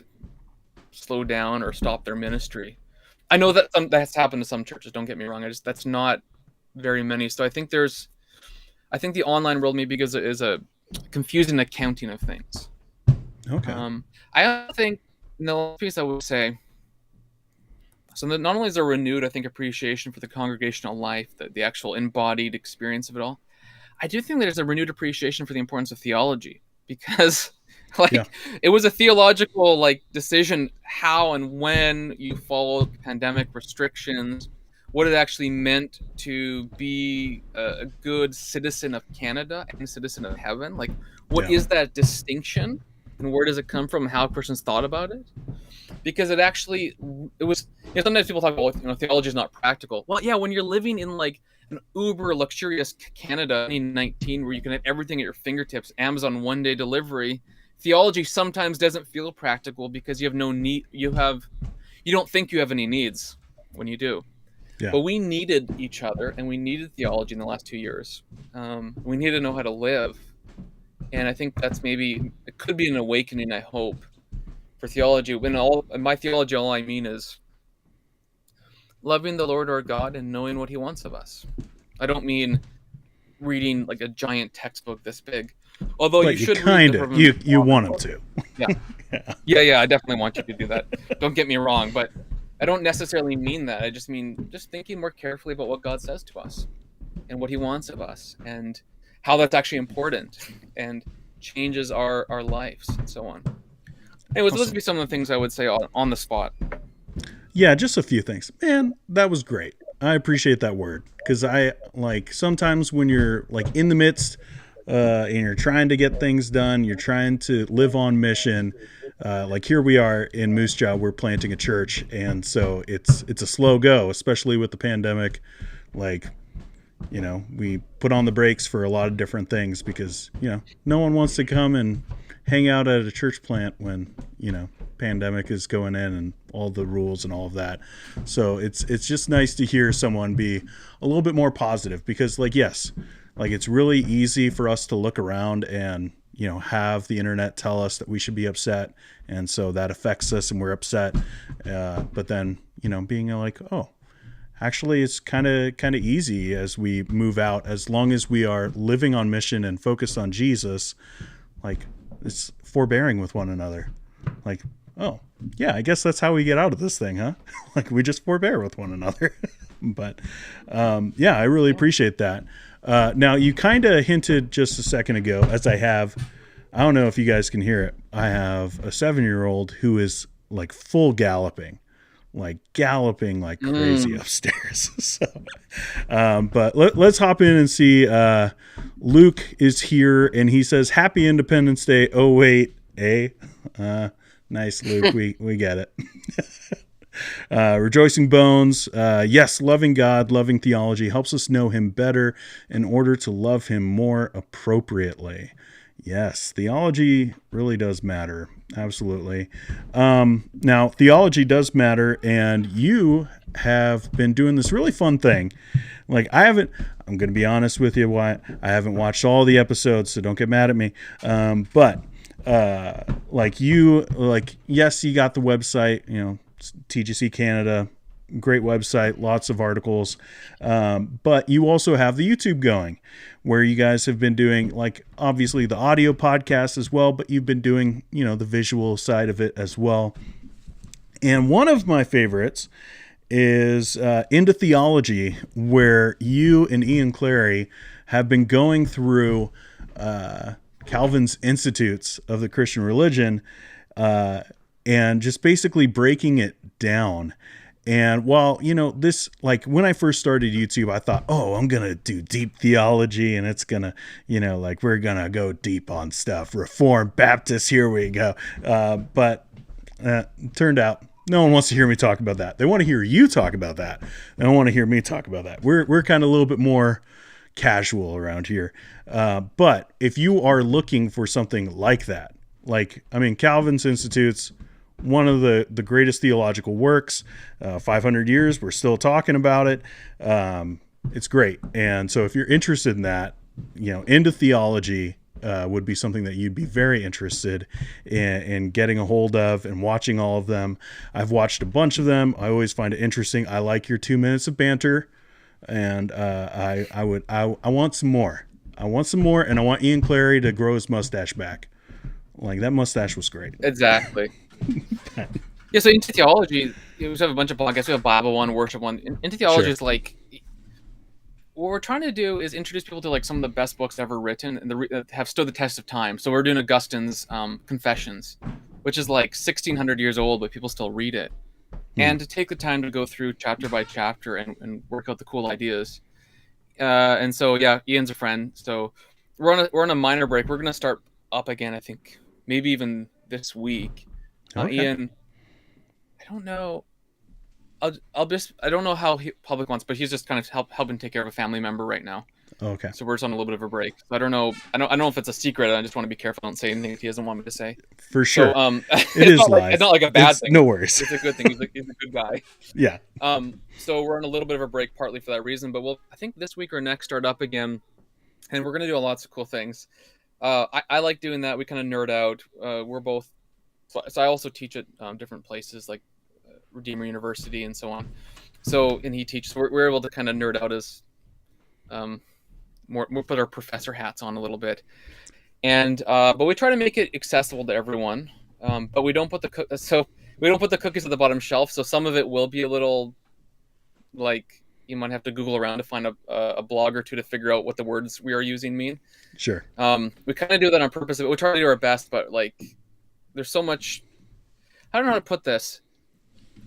slow down or stop their ministry. I know that that's happened to some churches, don't get me wrong. That's not very many. So I think the online world maybe is a confusing accounting of things. Okay. I think the last piece I would say, so that not only is there a renewed, I think, appreciation for the congregational life, the actual embodied experience of it all, I do think there's a renewed appreciation for the importance of theology, because it was a theological decision how and when you followed pandemic restrictions, what it actually meant to be a good citizen of Canada and a citizen of heaven. What is that distinction, and where does it come from, and how Christians thought about it? Because it was, sometimes people talk about, theology is not practical. Well, yeah, when you're living in an uber luxurious Canada in 2019, where you can have everything at your fingertips, Amazon one-day delivery, theology sometimes doesn't feel practical because you have no need. You don't think you have any needs when you do. Yeah. But we needed each other, and we needed theology in the last 2 years. We need to know how to live. And I think that's it could be an awakening, I hope, for theology. My theology, all I mean is loving the Lord our God and knowing what he wants of us. I don't mean reading a giant textbook this big. Although but you should read you want them to. Yeah, I definitely want you to do that. Don't get me wrong, but I don't necessarily mean that. I just mean thinking more carefully about what God says to us and what he wants of us and how that's actually important and changes our lives and so on. Anyways, those would be some of the things I would say on the spot. Yeah, just a few things. Man, that was great. I appreciate that word, because I sometimes when you're in the midst and you're trying to get things done, you're trying to live on mission, like here we are in Moose Jaw, we're planting a church, and so it's a slow go, especially with the pandemic. Like, you know, we put on the brakes for a lot of different things because, you know, no one wants to come and hang out at a church plant when, you know, pandemic is going in and all the rules and all of that. So it's just nice to hear someone be a little bit more positive because, like, yes, like it's really easy for us to look around and, you know, have the internet tell us that we should be upset. And so that affects us and we're upset. But then, you know, being like, oh, actually, it's kind of easy as we move out, as long as we are living on mission and focused on Jesus, like it's forbearing with one another. Like, oh, yeah, I guess that's how we get out of this thing, huh? Like we just forbear with one another. But yeah, I really appreciate that. Now, you kind of hinted just a second ago, as I don't know if you guys can hear it, I have a 7-year-old who is like full galloping like crazy upstairs. So, but let's hop in and see. Luke is here and he says, "Happy Independence Day." Oh wait, nice, Luke. we get it. Rejoicing Bones. Yes, loving God, loving theology helps us know him better in order to love him more appropriately. Yes, theology really does matter. Absolutely. Now, theology does matter, and you have been doing this really fun thing. Like, I'm going to be honest with you, Wyatt, I haven't watched all the episodes, so don't get mad at me. But, yes, you got the website, you know, TGC Canada, great website, lots of articles. But you also have the YouTube going, where you guys have been doing, like, obviously the audio podcast as well, but you've been doing, you know, the visual side of it as well. And one of my favorites is Into Theology, where you and Ian Clary have been going through Calvin's Institutes of the Christian Religion and just basically breaking it down. And while, you know, this, like when I first started YouTube, I thought, oh, I'm going to do deep theology and it's going to, you know, like we're going to go deep on stuff. Reformed Baptist, here we go. But turned out no one wants to hear me talk about that. They want to hear you talk about that. They don't want to hear me talk about that. We're kind of a little bit more casual around here. But if you are looking for something like that, like, I mean, Calvin's Institutes, one of the greatest theological works, 500 years, we're still talking about it. It's great. And so if you're interested in that, you know, Into Theology would be something that you'd be very interested in getting a hold of and watching all of them. I've watched a bunch of them. I always find it interesting. I like your 2 minutes of banter, and I want some more. I want some more, and I want Ian Clary to grow his mustache back. Like, that mustache was great. Exactly. Yeah, so Into Theology, we have a bunch of podcasts. We have a Bible one, worship one. Into Theology is like, what we're trying to do is introduce people to like some of the best books ever written and that have stood the test of time. So we're doing Augustine's Confessions, which is like 1,600 years old, but people still read it. And to take the time to go through chapter by chapter and work out the cool ideas. And so, yeah, Ian's a friend. So we're on a minor break. We're going to start up again, I think, maybe even this week. Okay. Ian, I don't know. I don't know how public wants, but he's just kind of helping take care of a family member right now. Okay. So we're just on a little bit of a break. So I don't know. I don't know if it's a secret. I just want to be careful. Don't say anything if he doesn't want me to say. For sure. So, it is live. It's not like a bad thing. No worries. It's a good thing. He's a good guy. Yeah. So we're on a little bit of a break, partly for that reason. But I think this week or next start up again, and we're gonna do lots of cool things. I like doing that. We kind of nerd out. We're both. So I also teach at different places like Redeemer University and so on. So, and he teaches. We're able to kind of nerd out as more put our professor hats on a little bit, and but we try to make it accessible to everyone. But we don't put the cookies at the bottom shelf. So some of it will be a little like you might have to Google around to find a blog or two to figure out what the words we are using mean. Sure. We kind of do that on purpose. We try to do our best, but like there's so much. I don't know how to put this.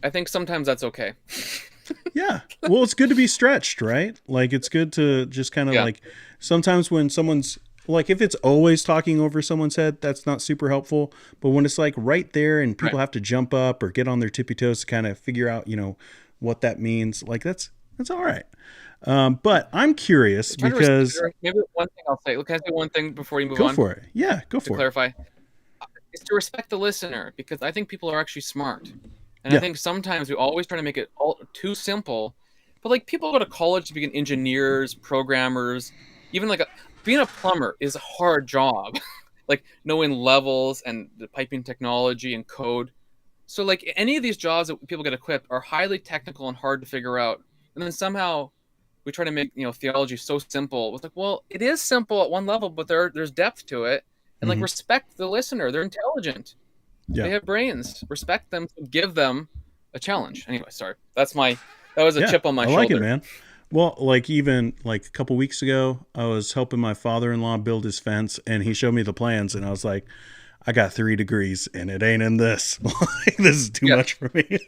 I think sometimes that's okay. Yeah. Well, it's good to be stretched, right? Like, it's good to just kind of like, sometimes when someone's like if it's always talking over someone's head, that's not super helpful. But when it's like right there and people Right. have to jump up or get on their tippy toes to kind of figure out, what that means, like that's all right. But I'm curious Try to respect. because Maybe one thing I'll say. Can I say one thing before you move go on for it. Yeah, go to for it. clarify? Is to respect the listener, because I think people are actually smart, and I Yeah. think sometimes we always try to make it all too simple. But like people go to college to become engineers, programmers, even like being a plumber is a hard job. Like knowing levels and the piping technology and code. So like any of these jobs that people get equipped are highly technical and hard to figure out. And then somehow we try to make theology so simple. It's like, well, it is simple at one level, but there's depth to it. And like Hmm. respect the listener. They're intelligent. They Yeah. have brains. Respect them. Give them a challenge. Anyway, sorry. That was a Yeah. chip on my I like it, shoulder. man. Well, like even like a couple weeks ago, I was helping my father-in-law build his fence, and he showed me the plans, and I was like, I got 3 degrees, and it ain't in this. Like, this is too Yeah, much for me.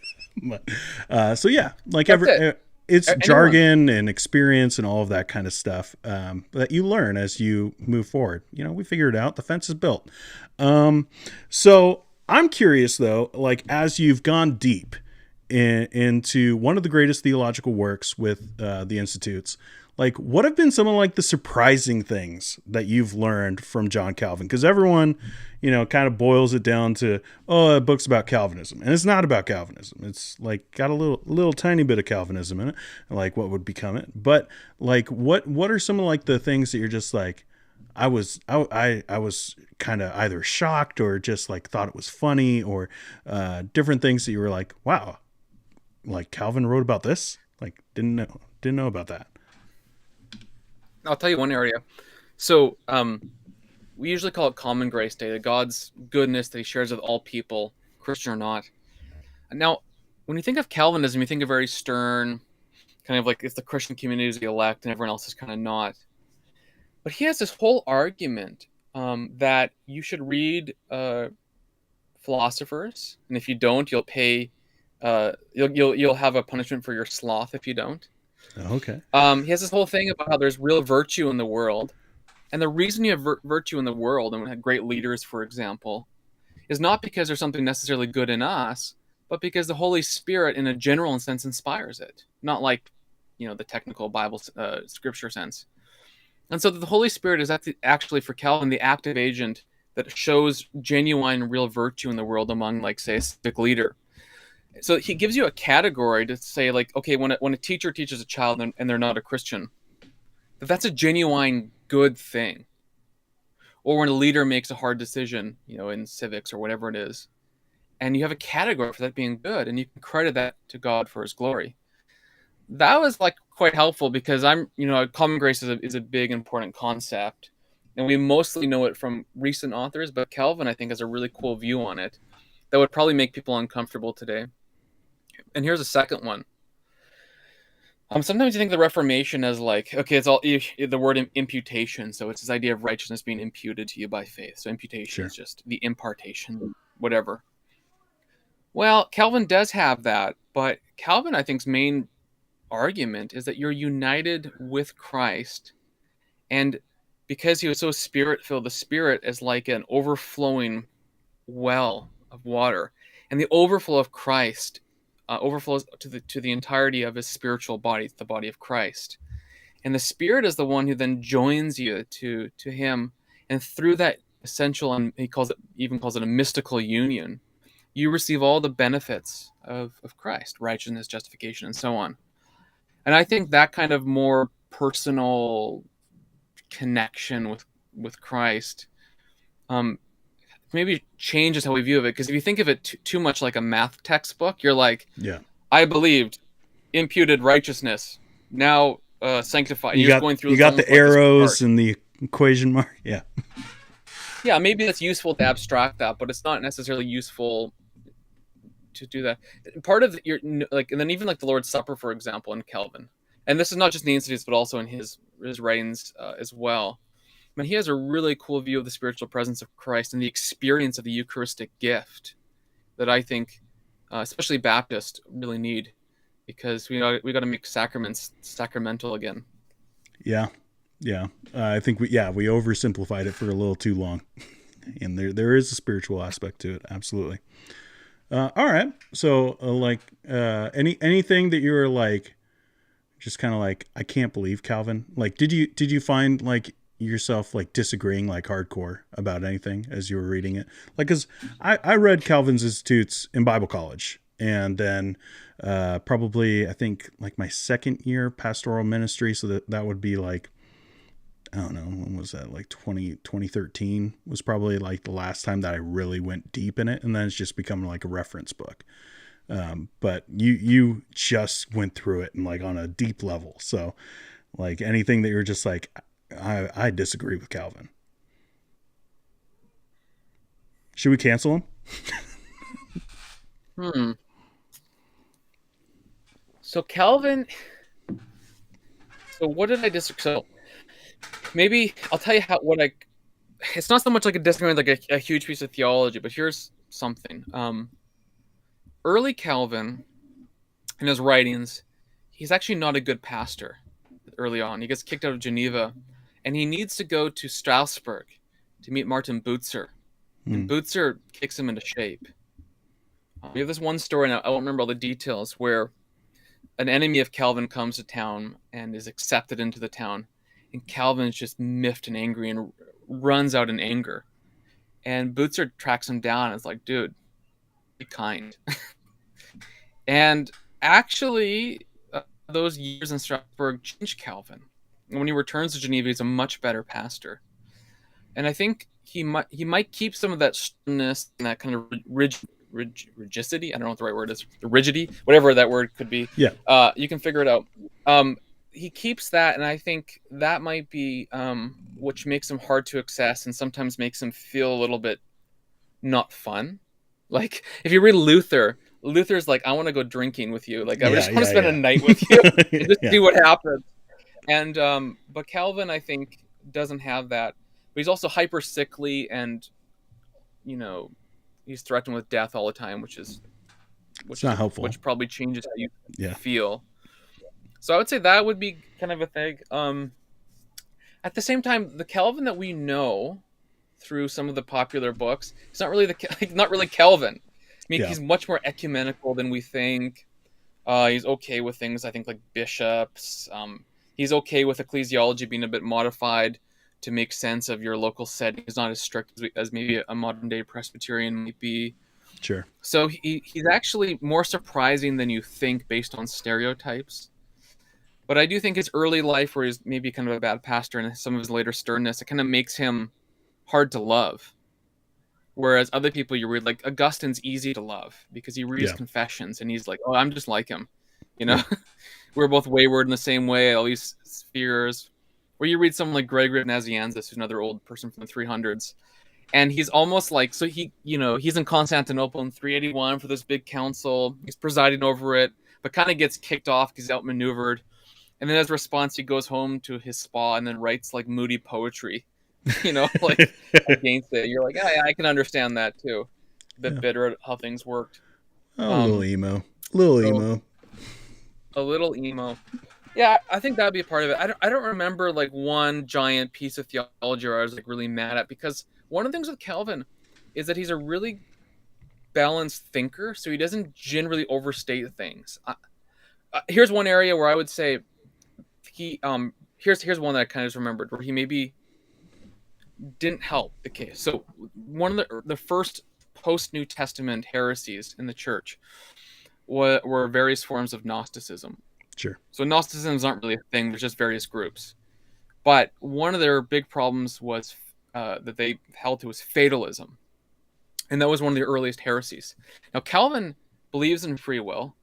But, so yeah, like that's it. it's Anyone. jargon and experience and all of that kind of stuff that you learn as you move forward. We figured it out. The fence is built. So I'm curious though, like as you've gone deep into one of the greatest theological works with the Institutes, like what have been some of like the surprising things that you've learned from John Calvin? Because everyone, kind of boils it down to, oh, a book's about Calvinism, and it's not about Calvinism. It's like got a little tiny bit of Calvinism in it, like what would become it. But like, what are some of like the things that you're just like, I was kind of either shocked or just like thought it was funny, or different things that you were like, wow, like Calvin wrote about this, like didn't know about that. I'll tell you one area. So we usually call it common grace day, God's goodness that he shares with all people, Christian or not. Now, when you think of Calvinism, you think of very stern, kind of like if the Christian community is the elect and everyone else is kind of not. But he has this whole argument that you should read philosophers, and if you don't, you'll pay. You'll have a punishment for your sloth if you don't. Okay. He has this whole thing about how there's real virtue in the world, and the reason you have virtue in the world, and we have great leaders, for example, is not because there's something necessarily good in us, but because the Holy Spirit, in a general sense, inspires it. Not like, the technical Bible scripture sense. And so the Holy Spirit is actually, for Calvin, the active agent that shows genuine, real virtue in the world among, like, say, a civic leader. So he gives you a category to say, like, okay, when a teacher teaches a child and they're not a Christian, that's a genuine good thing. Or when a leader makes a hard decision, in civics or whatever it is, and you have a category for that being good, and you can credit that to God for his glory. That was like quite helpful because common grace is a big important concept, and we mostly know it from recent authors, but Calvin, I think, has a really cool view on it that would probably make people uncomfortable today. And here's a second one. Sometimes you think the Reformation as like, okay, it's all the word imputation, so it's this idea of righteousness being imputed to you by faith. So imputation Sure. is just the impartation, whatever. Well, Calvin does have that, but Calvin, I think's main argument is that you're united with Christ, and because he was so spirit-filled, the Spirit is like an overflowing well of water, and the overflow of Christ overflows to the entirety of his spiritual body, the body of Christ. And the Spirit is the one who then joins you to him, and through that essential, and he even calls it a mystical union, you receive all the benefits of Christ, righteousness, justification, and so on. And I think that kind of more personal connection with Christ maybe changes how we view of it. Because if you think of it too much like a math textbook, you're like, Yeah. I believed, imputed righteousness, now sanctified. You You're just got going through you this got the almost like this arrows chart. and the equation mark. Yeah. Yeah, maybe that's useful to abstract that, but it's not necessarily useful to do that. Part of your like, and then even like the Lord's Supper, for example, in Calvin, and this is not just in the Institutes, but also in his writings as well. I mean, he has a really cool view of the spiritual presence of Christ and the experience of the Eucharistic gift that I think, especially Baptists, really need, because we got to make sacraments sacramental again. Yeah. Yeah, I think we oversimplified it for a little too long, and there is a spiritual aspect to it. Absolutely. All right. So, anything that you were like, just kind of like, I can't believe Calvin. Like, did you find like yourself like disagreeing like hardcore about anything as you were reading it? Like, cause I read Calvin's Institutes in Bible college, and then probably I think like my second year pastoral ministry. So that would be like, I don't know, when was that? Like 2013 was probably like the last time that I really went deep in it. And then it's just become like a reference book. But you just went through it and like on a deep level. So like anything that you're just like, I disagree with Calvin. Should we cancel him? So Calvin, so what did I disagree? So maybe I'll tell you it's not so much like a disagreement, like a huge piece of theology, but here's something. Early Calvin, in his writings, he's actually not a good pastor early on. He gets kicked out of Geneva, and he needs to go to Strasbourg to meet Martin Bucer. And Bucer kicks him into shape. We have this one story, and I won't remember all the details, where an enemy of Calvin comes to town and is accepted into the town. And Calvin is just miffed and angry and runs out in anger. And Bucer tracks him down and is like, dude, be kind. And actually, those years in Strasbourg changed Calvin. And when he returns to Geneva, he's a much better pastor. And I think he might keep some of that sternness and that kind of rigidity. I don't know what the right word is. The rigidity, whatever that word could be. Yeah. You can figure it out. He keeps that, and I think that might be which makes him hard to access and sometimes makes him feel a little bit not fun. Like if you read Luther's like, I want to go drinking with you. Like I just want to spend a night with you and just see what happens. And but Calvin, I think, doesn't have that. But he's also hyper sickly, and he's threatened with death all the time, which is not helpful. Which probably changes how you feel. So I would say that would be kind of a thing. At the same time, the Calvin that we know through some of the popular books, it's not really Calvin. I mean, he's much more ecumenical than we think. He's okay with things, I think, like bishops. He's okay with ecclesiology being a bit modified to make sense of your local setting. He's not as strict as maybe a modern day Presbyterian might be. Sure. So he's actually more surprising than you think based on stereotypes. But I do think his early life, where he's maybe kind of a bad pastor, and some of his later sternness, it kind of makes him hard to love. Whereas other people you read, like Augustine's easy to love because he reads Confessions and he's like, oh, I'm just like him. We're both wayward in the same way, all these spheres. Or you read someone like Gregory of Nazianzus, who's another old person from the 300s. And he's almost like, so he's in Constantinople in 381 for this big council. He's presiding over it, but kind of gets kicked off because he's outmaneuvered. And then as a response, he goes home to his spa and then writes like moody poetry, like against it. You're like, I can understand that too. A bit bitter at how things worked. A little emo. A little emo. Yeah, I think that'd be a part of it. I don't remember like one giant piece of theology where I was like really mad at, because one of the things with Calvin is that he's a really balanced thinker, so he doesn't generally overstate things. Here's one area where I would say here's one that I kind of remembered where he maybe didn't help the case. So one of the first post New Testament heresies in the church were various forms of Gnosticism. Sure. So Gnosticisms aren't really a thing. There's just various groups. But one of their big problems was that they held to was fatalism. And that was one of the earliest heresies. Now, Calvin believes in free will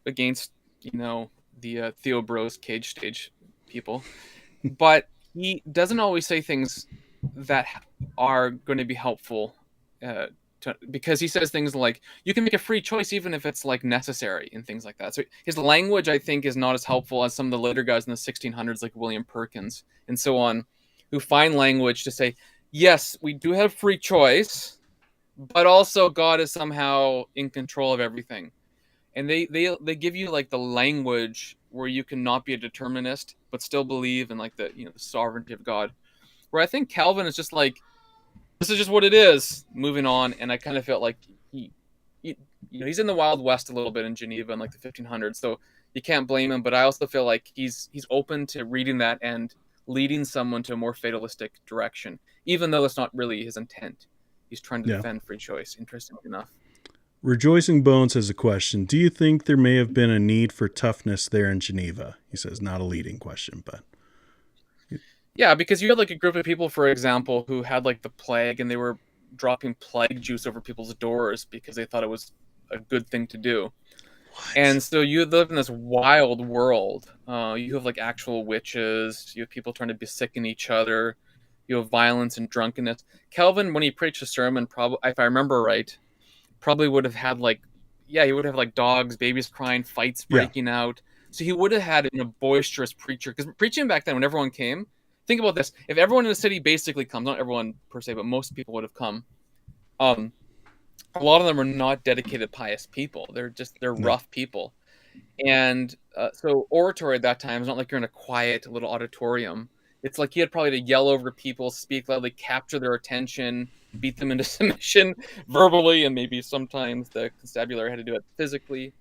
against, the Theobros cage stage people. But he doesn't always say things that are going to be helpful because he says things like, you can make a free choice even if it's like necessary and things like that. So his language, I think, is not as helpful as some of the later guys in the 1600s like William Perkins and so on, who find language to say, yes, we do have free choice, but also God is somehow in control of everything. and they give you like the language where you can not be a determinist but still believe in like the the sovereignty of God. Where I think Calvin is just like, this is just what it is. Moving on, and I kind of felt like he he's in the Wild West a little bit in Geneva in like the 1500s, so you can't blame him. But I also feel like he's open to reading that and leading someone to a more fatalistic direction, even though that's not really his intent. He's trying to defend free choice. Interestingly enough. Rejoicing Bones has a question. Do you think there may have been a need for toughness there in Geneva? He says, not a leading question, but. Yeah, because you had like a group of people, for example, who had like the plague, and they were dropping plague juice over people's doors because they thought it was a good thing to do. What? And so you live in this wild world. You have like actual witches. You have people trying to besicken each other. You have violence and drunkenness. Calvin, when he preached a sermon, probably, if I remember right, probably would have had like, he would have like dogs, babies crying, fights breaking out. So he would have had a boisterous preacher. Because preaching back then, when everyone came, think about this. If everyone in the city basically comes, not everyone per se, but most people would have come. A lot of them are not dedicated, pious people. They're rough people. And so oratory at that time is not like you're in a quiet little auditorium. It's like he had probably to yell over people, speak loudly, capture their attention, beat them into submission verbally, and maybe sometimes the constabulary had to do it physically.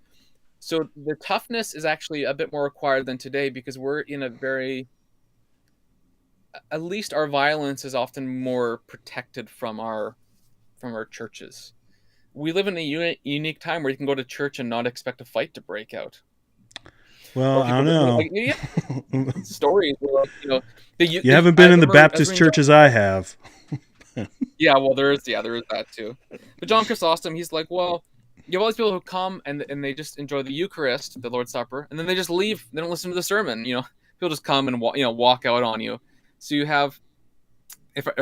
So the toughness is actually a bit more required than today, because we're in a very, at least our violence is often more protected from our churches. We live in a unique time where you can go to church and not expect a fight to break out. Well, I don't know. Like, stories where, you haven't been in the Baptist churches I have. Yeah, well, there is that too. But John Chrysostom, he's like, well, you have all these people who come and they just enjoy the Eucharist, the Lord's Supper, and then they just leave. They don't listen to the sermon. People just come and walk out on you. So you have, I don't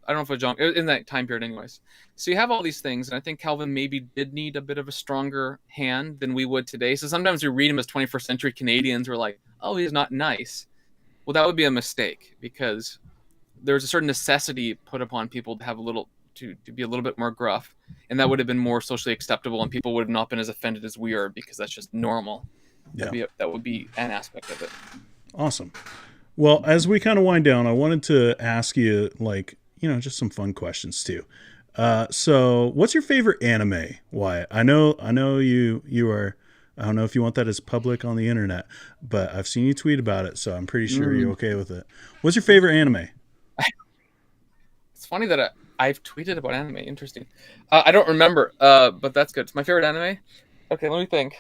know if it was John in that time period, anyways. So you have all these things, and I think Calvin maybe did need a bit of a stronger hand than we would today. So sometimes we read him as 21st century Canadians. We're like, oh, he's not nice. Well, that would be a mistake, because there's a certain necessity put upon people to have to be a little bit more gruff, and that would have been more socially acceptable, and people would have not been as offended as we are, because that's just normal. Yeah. That would be an aspect of it. Awesome. Well, as we kind of wind down, I wanted to ask you, just some fun questions too. So what's your favorite anime, Wyatt? I know you are, I don't know if you want that as public on the internet, but I've seen you tweet about it, so I'm pretty sure you're okay with it. What's your favorite anime? It's funny that I've tweeted about anime. Interesting. I don't remember, but that's good. It's my favorite anime. Okay, let me think.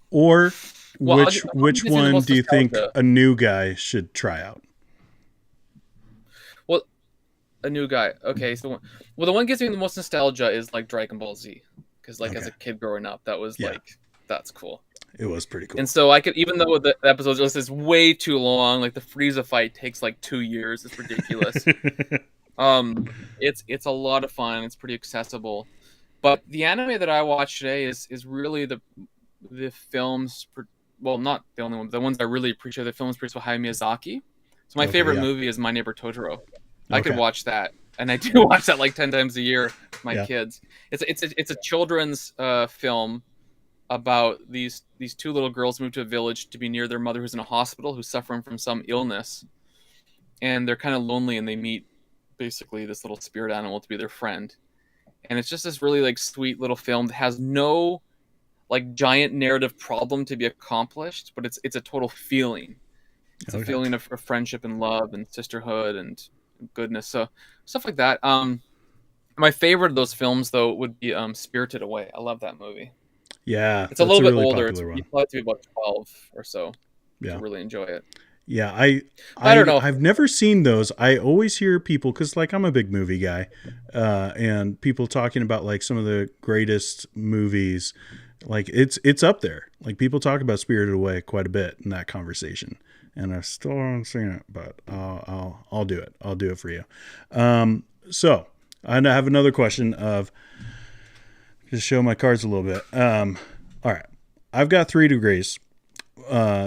Or which one do you think a new guy should try out? Well, a new guy. Okay, so the one gives me the most nostalgia is like Dragon Ball Z, because as a kid growing up, that was that's cool. It was pretty cool. And so I could, even though the episode list is way too long, like the Frieza fight takes like 2 years. It's ridiculous. It's a lot of fun. It's pretty accessible. But the anime that I watched today is really the films. Well, not the only one, but the ones I really appreciate. The films produced by Hayao Miyazaki. So my favorite movie is My Neighbor Totoro. I could watch that, and I do watch that like 10 times a year with my kids. It's a children's film about these two little girls moved to a village to be near their mother, who's in a hospital, who's suffering from some illness, and they're kind of lonely, and they meet basically this little spirit animal to be their friend. And it's just this really like sweet little film that has no like giant narrative problem to be accomplished, but it's a total feeling. It's a feeling of friendship and love and sisterhood and goodness. So stuff like that. My favorite of those films though would be Spirited Away. I love that movie. Yeah, it's a little bit older. It's probably to be about 12 or so. Yeah, to really enjoy it. Yeah, I don't know. I've never seen those. I always hear people, because I'm a big movie guy, and people talking about like some of the greatest movies. Like it's up there. Like people talk about Spirited Away quite a bit in that conversation, and I still haven't seen it, but I'll do it. I'll do it for you. So I have another question of just show my cards a little bit. All right, I've got 3 degrees.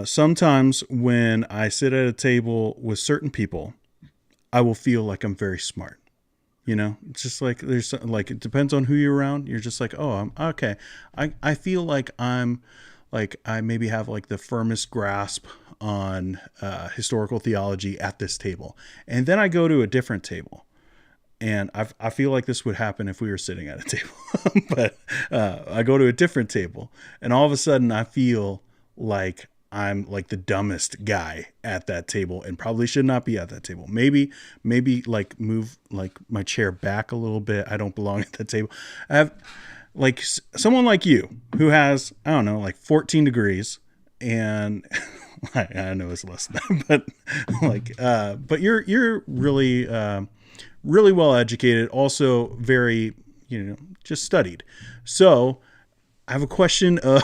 Sometimes when I sit at a table with certain people, I will feel like I'm very smart. It's just like like it depends on who you're around. You're just like, oh, I'm okay. I feel like I maybe have like the firmest grasp on historical theology at this table, and then I go to a different table, and I feel like this would happen if we were sitting at a table, but I go to a different table, and all of a sudden I feel like I'm like the dumbest guy at that table and probably should not be at that table. Maybe like move like my chair back a little bit. I don't belong at that table. I have like someone like you who has, I don't know, like 14 degrees, and I know it's less than that, but like, but you're really, really well educated, also very, just studied. So I have a question of,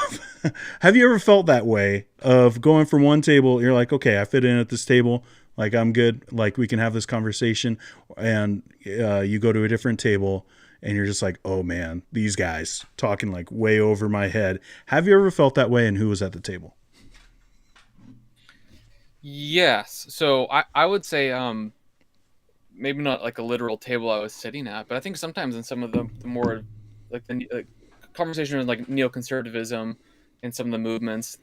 have you ever felt that way of going from one table, you're like, okay, I fit in at this table, like I'm good, like we can have this conversation, and you go to a different table and you're just like, oh man, these guys talking like way over my head. Have you ever felt that way, and who was at the table? Yes. So I would say maybe not like a literal table I was sitting at, but I think sometimes in some of the more like the conversation with like neoconservatism and some of the movements,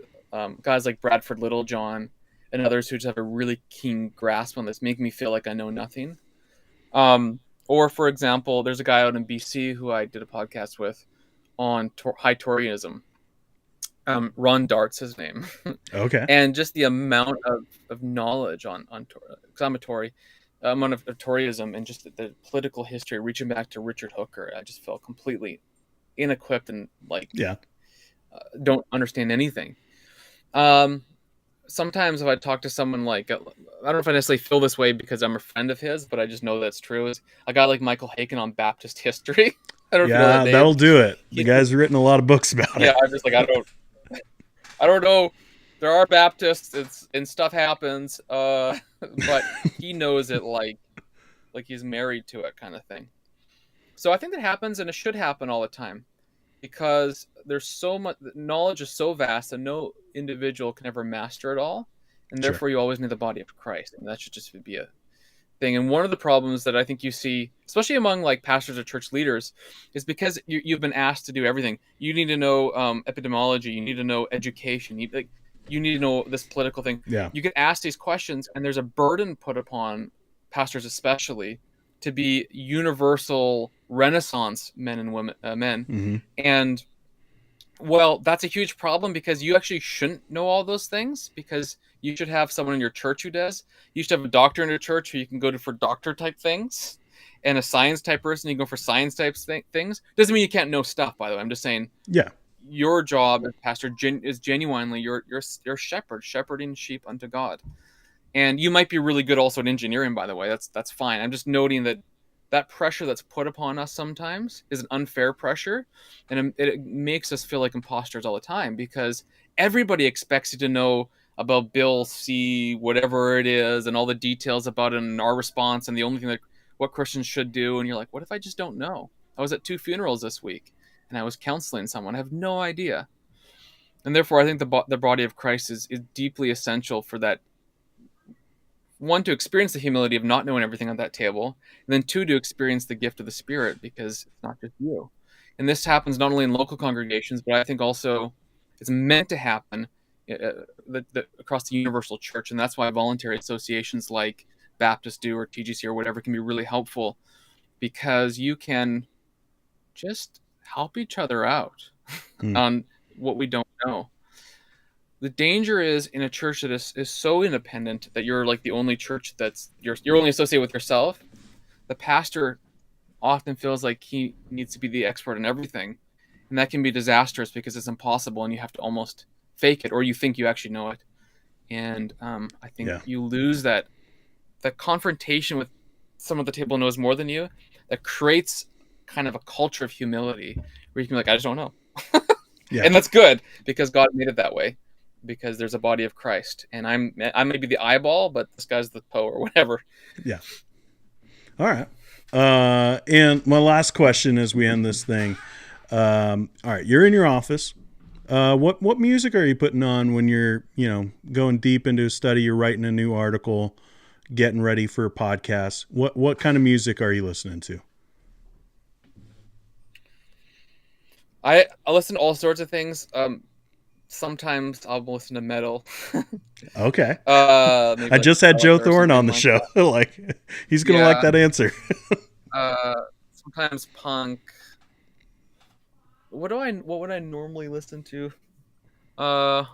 guys like Bradford Littlejohn and others who just have a really keen grasp on this, make me feel like I know nothing. Or for example, there's a guy out in BC who I did a podcast with on high Toryism. Ron Dart's his name. Okay. And just the amount of knowledge on because I'm a Tory, amount of Toryism and just the political history reaching back to Richard Hooker. I just felt completely inequipped and like don't understand anything. Sometimes if I talk to someone like, I don't know if I necessarily feel this way because I'm a friend of his, but I just know that's true, is a guy like Michael Haken on Baptist history. I don't know if you know that name. That'll do it. The guy's written a lot of books about it. Yeah, I'm just like, I don't know. There are Baptists, and stuff happens, but he knows it like he's married to it, kind of thing. So I think that happens, and it should happen all the time, because there's so much knowledge is so vast that no individual can ever master it all, and therefore you always need the body of Christ, and that should just be a thing. And one of the problems that I think you see, especially among like pastors or church leaders, is because you've been asked to do everything. You need to know epidemiology, you need to know education, you need to know this political thing. Yeah. You get asked these questions, and there's a burden put upon pastors especially to be universal Renaissance men and women, Mm-hmm. and well, that's a huge problem, because you actually shouldn't know all those things, because you should have someone in your church who does. You should have a doctor in your church who you can go to for doctor type things, and a science type person you can go for science type things. Doesn't mean you can't know stuff, by the way. I'm just saying. Yeah. Your job as pastor is genuinely you're shepherd, shepherding sheep unto God. And you might be really good also at engineering, by the way. That's fine. I'm just noting that pressure that's put upon us sometimes is an unfair pressure, and it makes us feel like imposters all the time, because everybody expects you to know about Bill C, whatever it is, and all the details about it and our response, and the only thing that what Christians should do. And you're like, what if I just don't know? I was at 2 funerals this week, and I was counseling someone. I have no idea. And therefore, I think the body of Christ is deeply essential for that. One, to experience the humility of not knowing everything at that table, and then two, to experience the gift of the Spirit, because it's not just you. And this happens not only in local congregations, but I think also it's meant to happen across the universal church. And that's why voluntary associations like Baptist Do or TGC or whatever can be really helpful, because you can just help each other out on what we don't know. The danger is in a church that is so independent that you're like the only church that's you're only associated with yourself. The pastor often feels like he needs to be the expert in everything, and that can be disastrous because it's impossible, and you have to almost fake it, or you think you actually know it. And I think you lose that confrontation with someone at the table knows more than you. That creates kind of a culture of humility where you can be like, I just don't know. And that's good, because God made it that way. Because there's a body of Christ, and I may be the eyeball, but this guy's the toe or whatever. Yeah. All right. And my last question as we end this thing. All right, you're in your office. What music are you putting on when you're, going deep into a study? You're writing a new article, getting ready for a podcast. What kind of music are you listening to? I listen to all sorts of things. Sometimes I'll listen to metal. Okay. Maybe I like just had Joe Metallica or Thorne on something the like show. that. Like, he's gonna like Yeah. that answer. Sometimes punk. What would I normally listen to? Got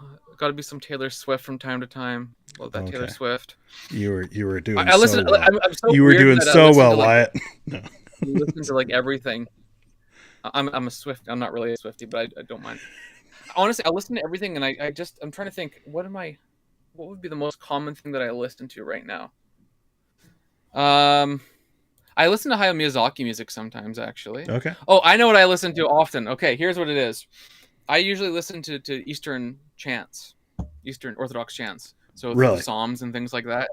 to be some Taylor Swift from time to time. Love that Taylor Okay. Swift. You were doing I listen. so well. I'm so You were weird doing that I so listen to well, like Wyatt. No. listen to like everything. I'm a Swift. I'm not really a Swiftie, but I don't mind. Honestly, I listen to everything, and I'm trying to think. What would be the most common thing that I listen to right now? Um, I listen to Hayao Miyazaki music sometimes, actually. Okay. Oh, I know what I listen to often. Okay, here's what it is. I usually listen to Eastern chants, Eastern Orthodox chants. So through the Really? Psalms and things like that.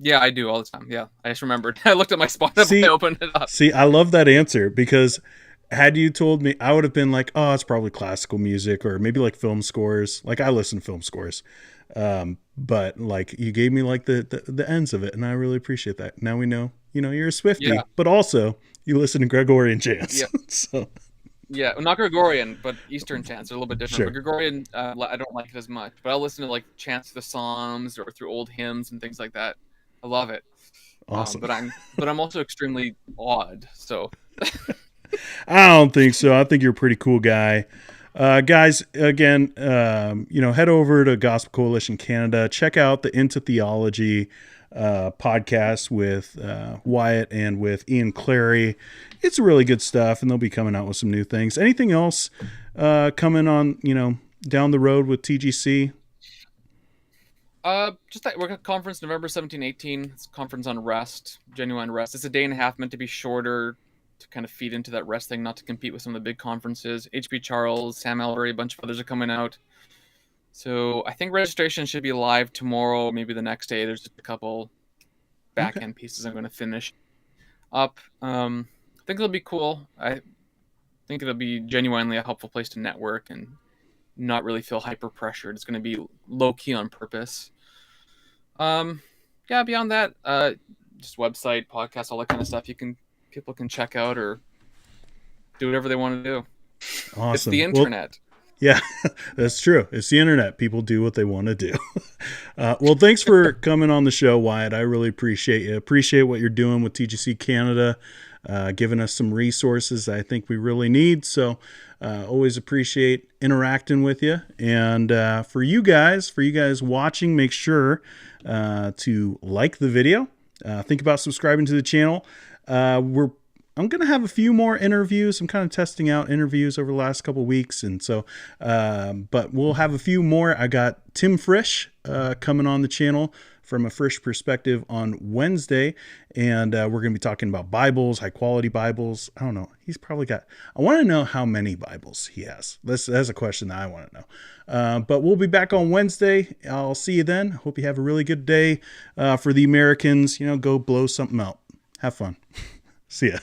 Yeah, I do all the time. Yeah, I just remembered. I looked at my Spotify, See, opened it up. I love that answer because had you told me, I would have been like, oh, it's probably classical music or maybe like film scores. Like I listen to film scores. But like you gave me like the ends of it, and I really appreciate that. Now we know, you're a Swiftie, Yeah, but also you listen to Gregorian chants. yeah, So yeah. Well, not Gregorian, but Eastern chants are a little bit different. But sure. Gregorian, I don't like it as much. But I'll listen to like chants to the Psalms or through old hymns and things like that. I love it. Awesome. But I'm also extremely odd. So I don't think so. I think you're a pretty cool guy. Guys, again, head over to Gospel Coalition Canada. Check out the Into Theology podcast with Wyatt and with Ian Clary. It's really good stuff, and they'll be coming out with some new things. Anything else coming on, down the road with TGC? just that we're at conference November 17, 18. It's a conference on rest, genuine rest. It's a day and a half, meant to be shorter, to kind of feed into that rest thing, not to compete with some of the big conferences. H.B. Charles, Sam Albury, a bunch of others are coming out. So I think registration should be live tomorrow, maybe the next day. There's just a couple back end pieces I'm going to finish up. I think it'll be cool. I think it'll be genuinely a helpful place to network and not really feel hyper pressured. It's going to be low key on purpose. Yeah, beyond that, just website, podcast, all that kind of stuff people can check out or do whatever they want to do. Awesome. It's the internet. Yeah, that's true. It's the internet. People do what they want to do. Well, thanks for coming on the show, Wyatt. I really appreciate you. Appreciate what you're doing with TGC Canada, giving us some resources I think we really need. So always appreciate interacting with you. And for you guys watching, make sure to like the video. Think about subscribing to the channel. I'm going to have a few more interviews. I'm kind of testing out interviews over the last couple of weeks. And so, but we'll have a few more. I got Tim Frisch coming on the channel from a Frisch perspective on Wednesday. And we're going to be talking about Bibles, high quality Bibles. I don't know. He's probably got, I want to know how many Bibles he has. That's a question that I want to know. But we'll be back on Wednesday. I'll see you then. Hope you have a really good day. For the Americans, go blow something out. Have fun. See ya.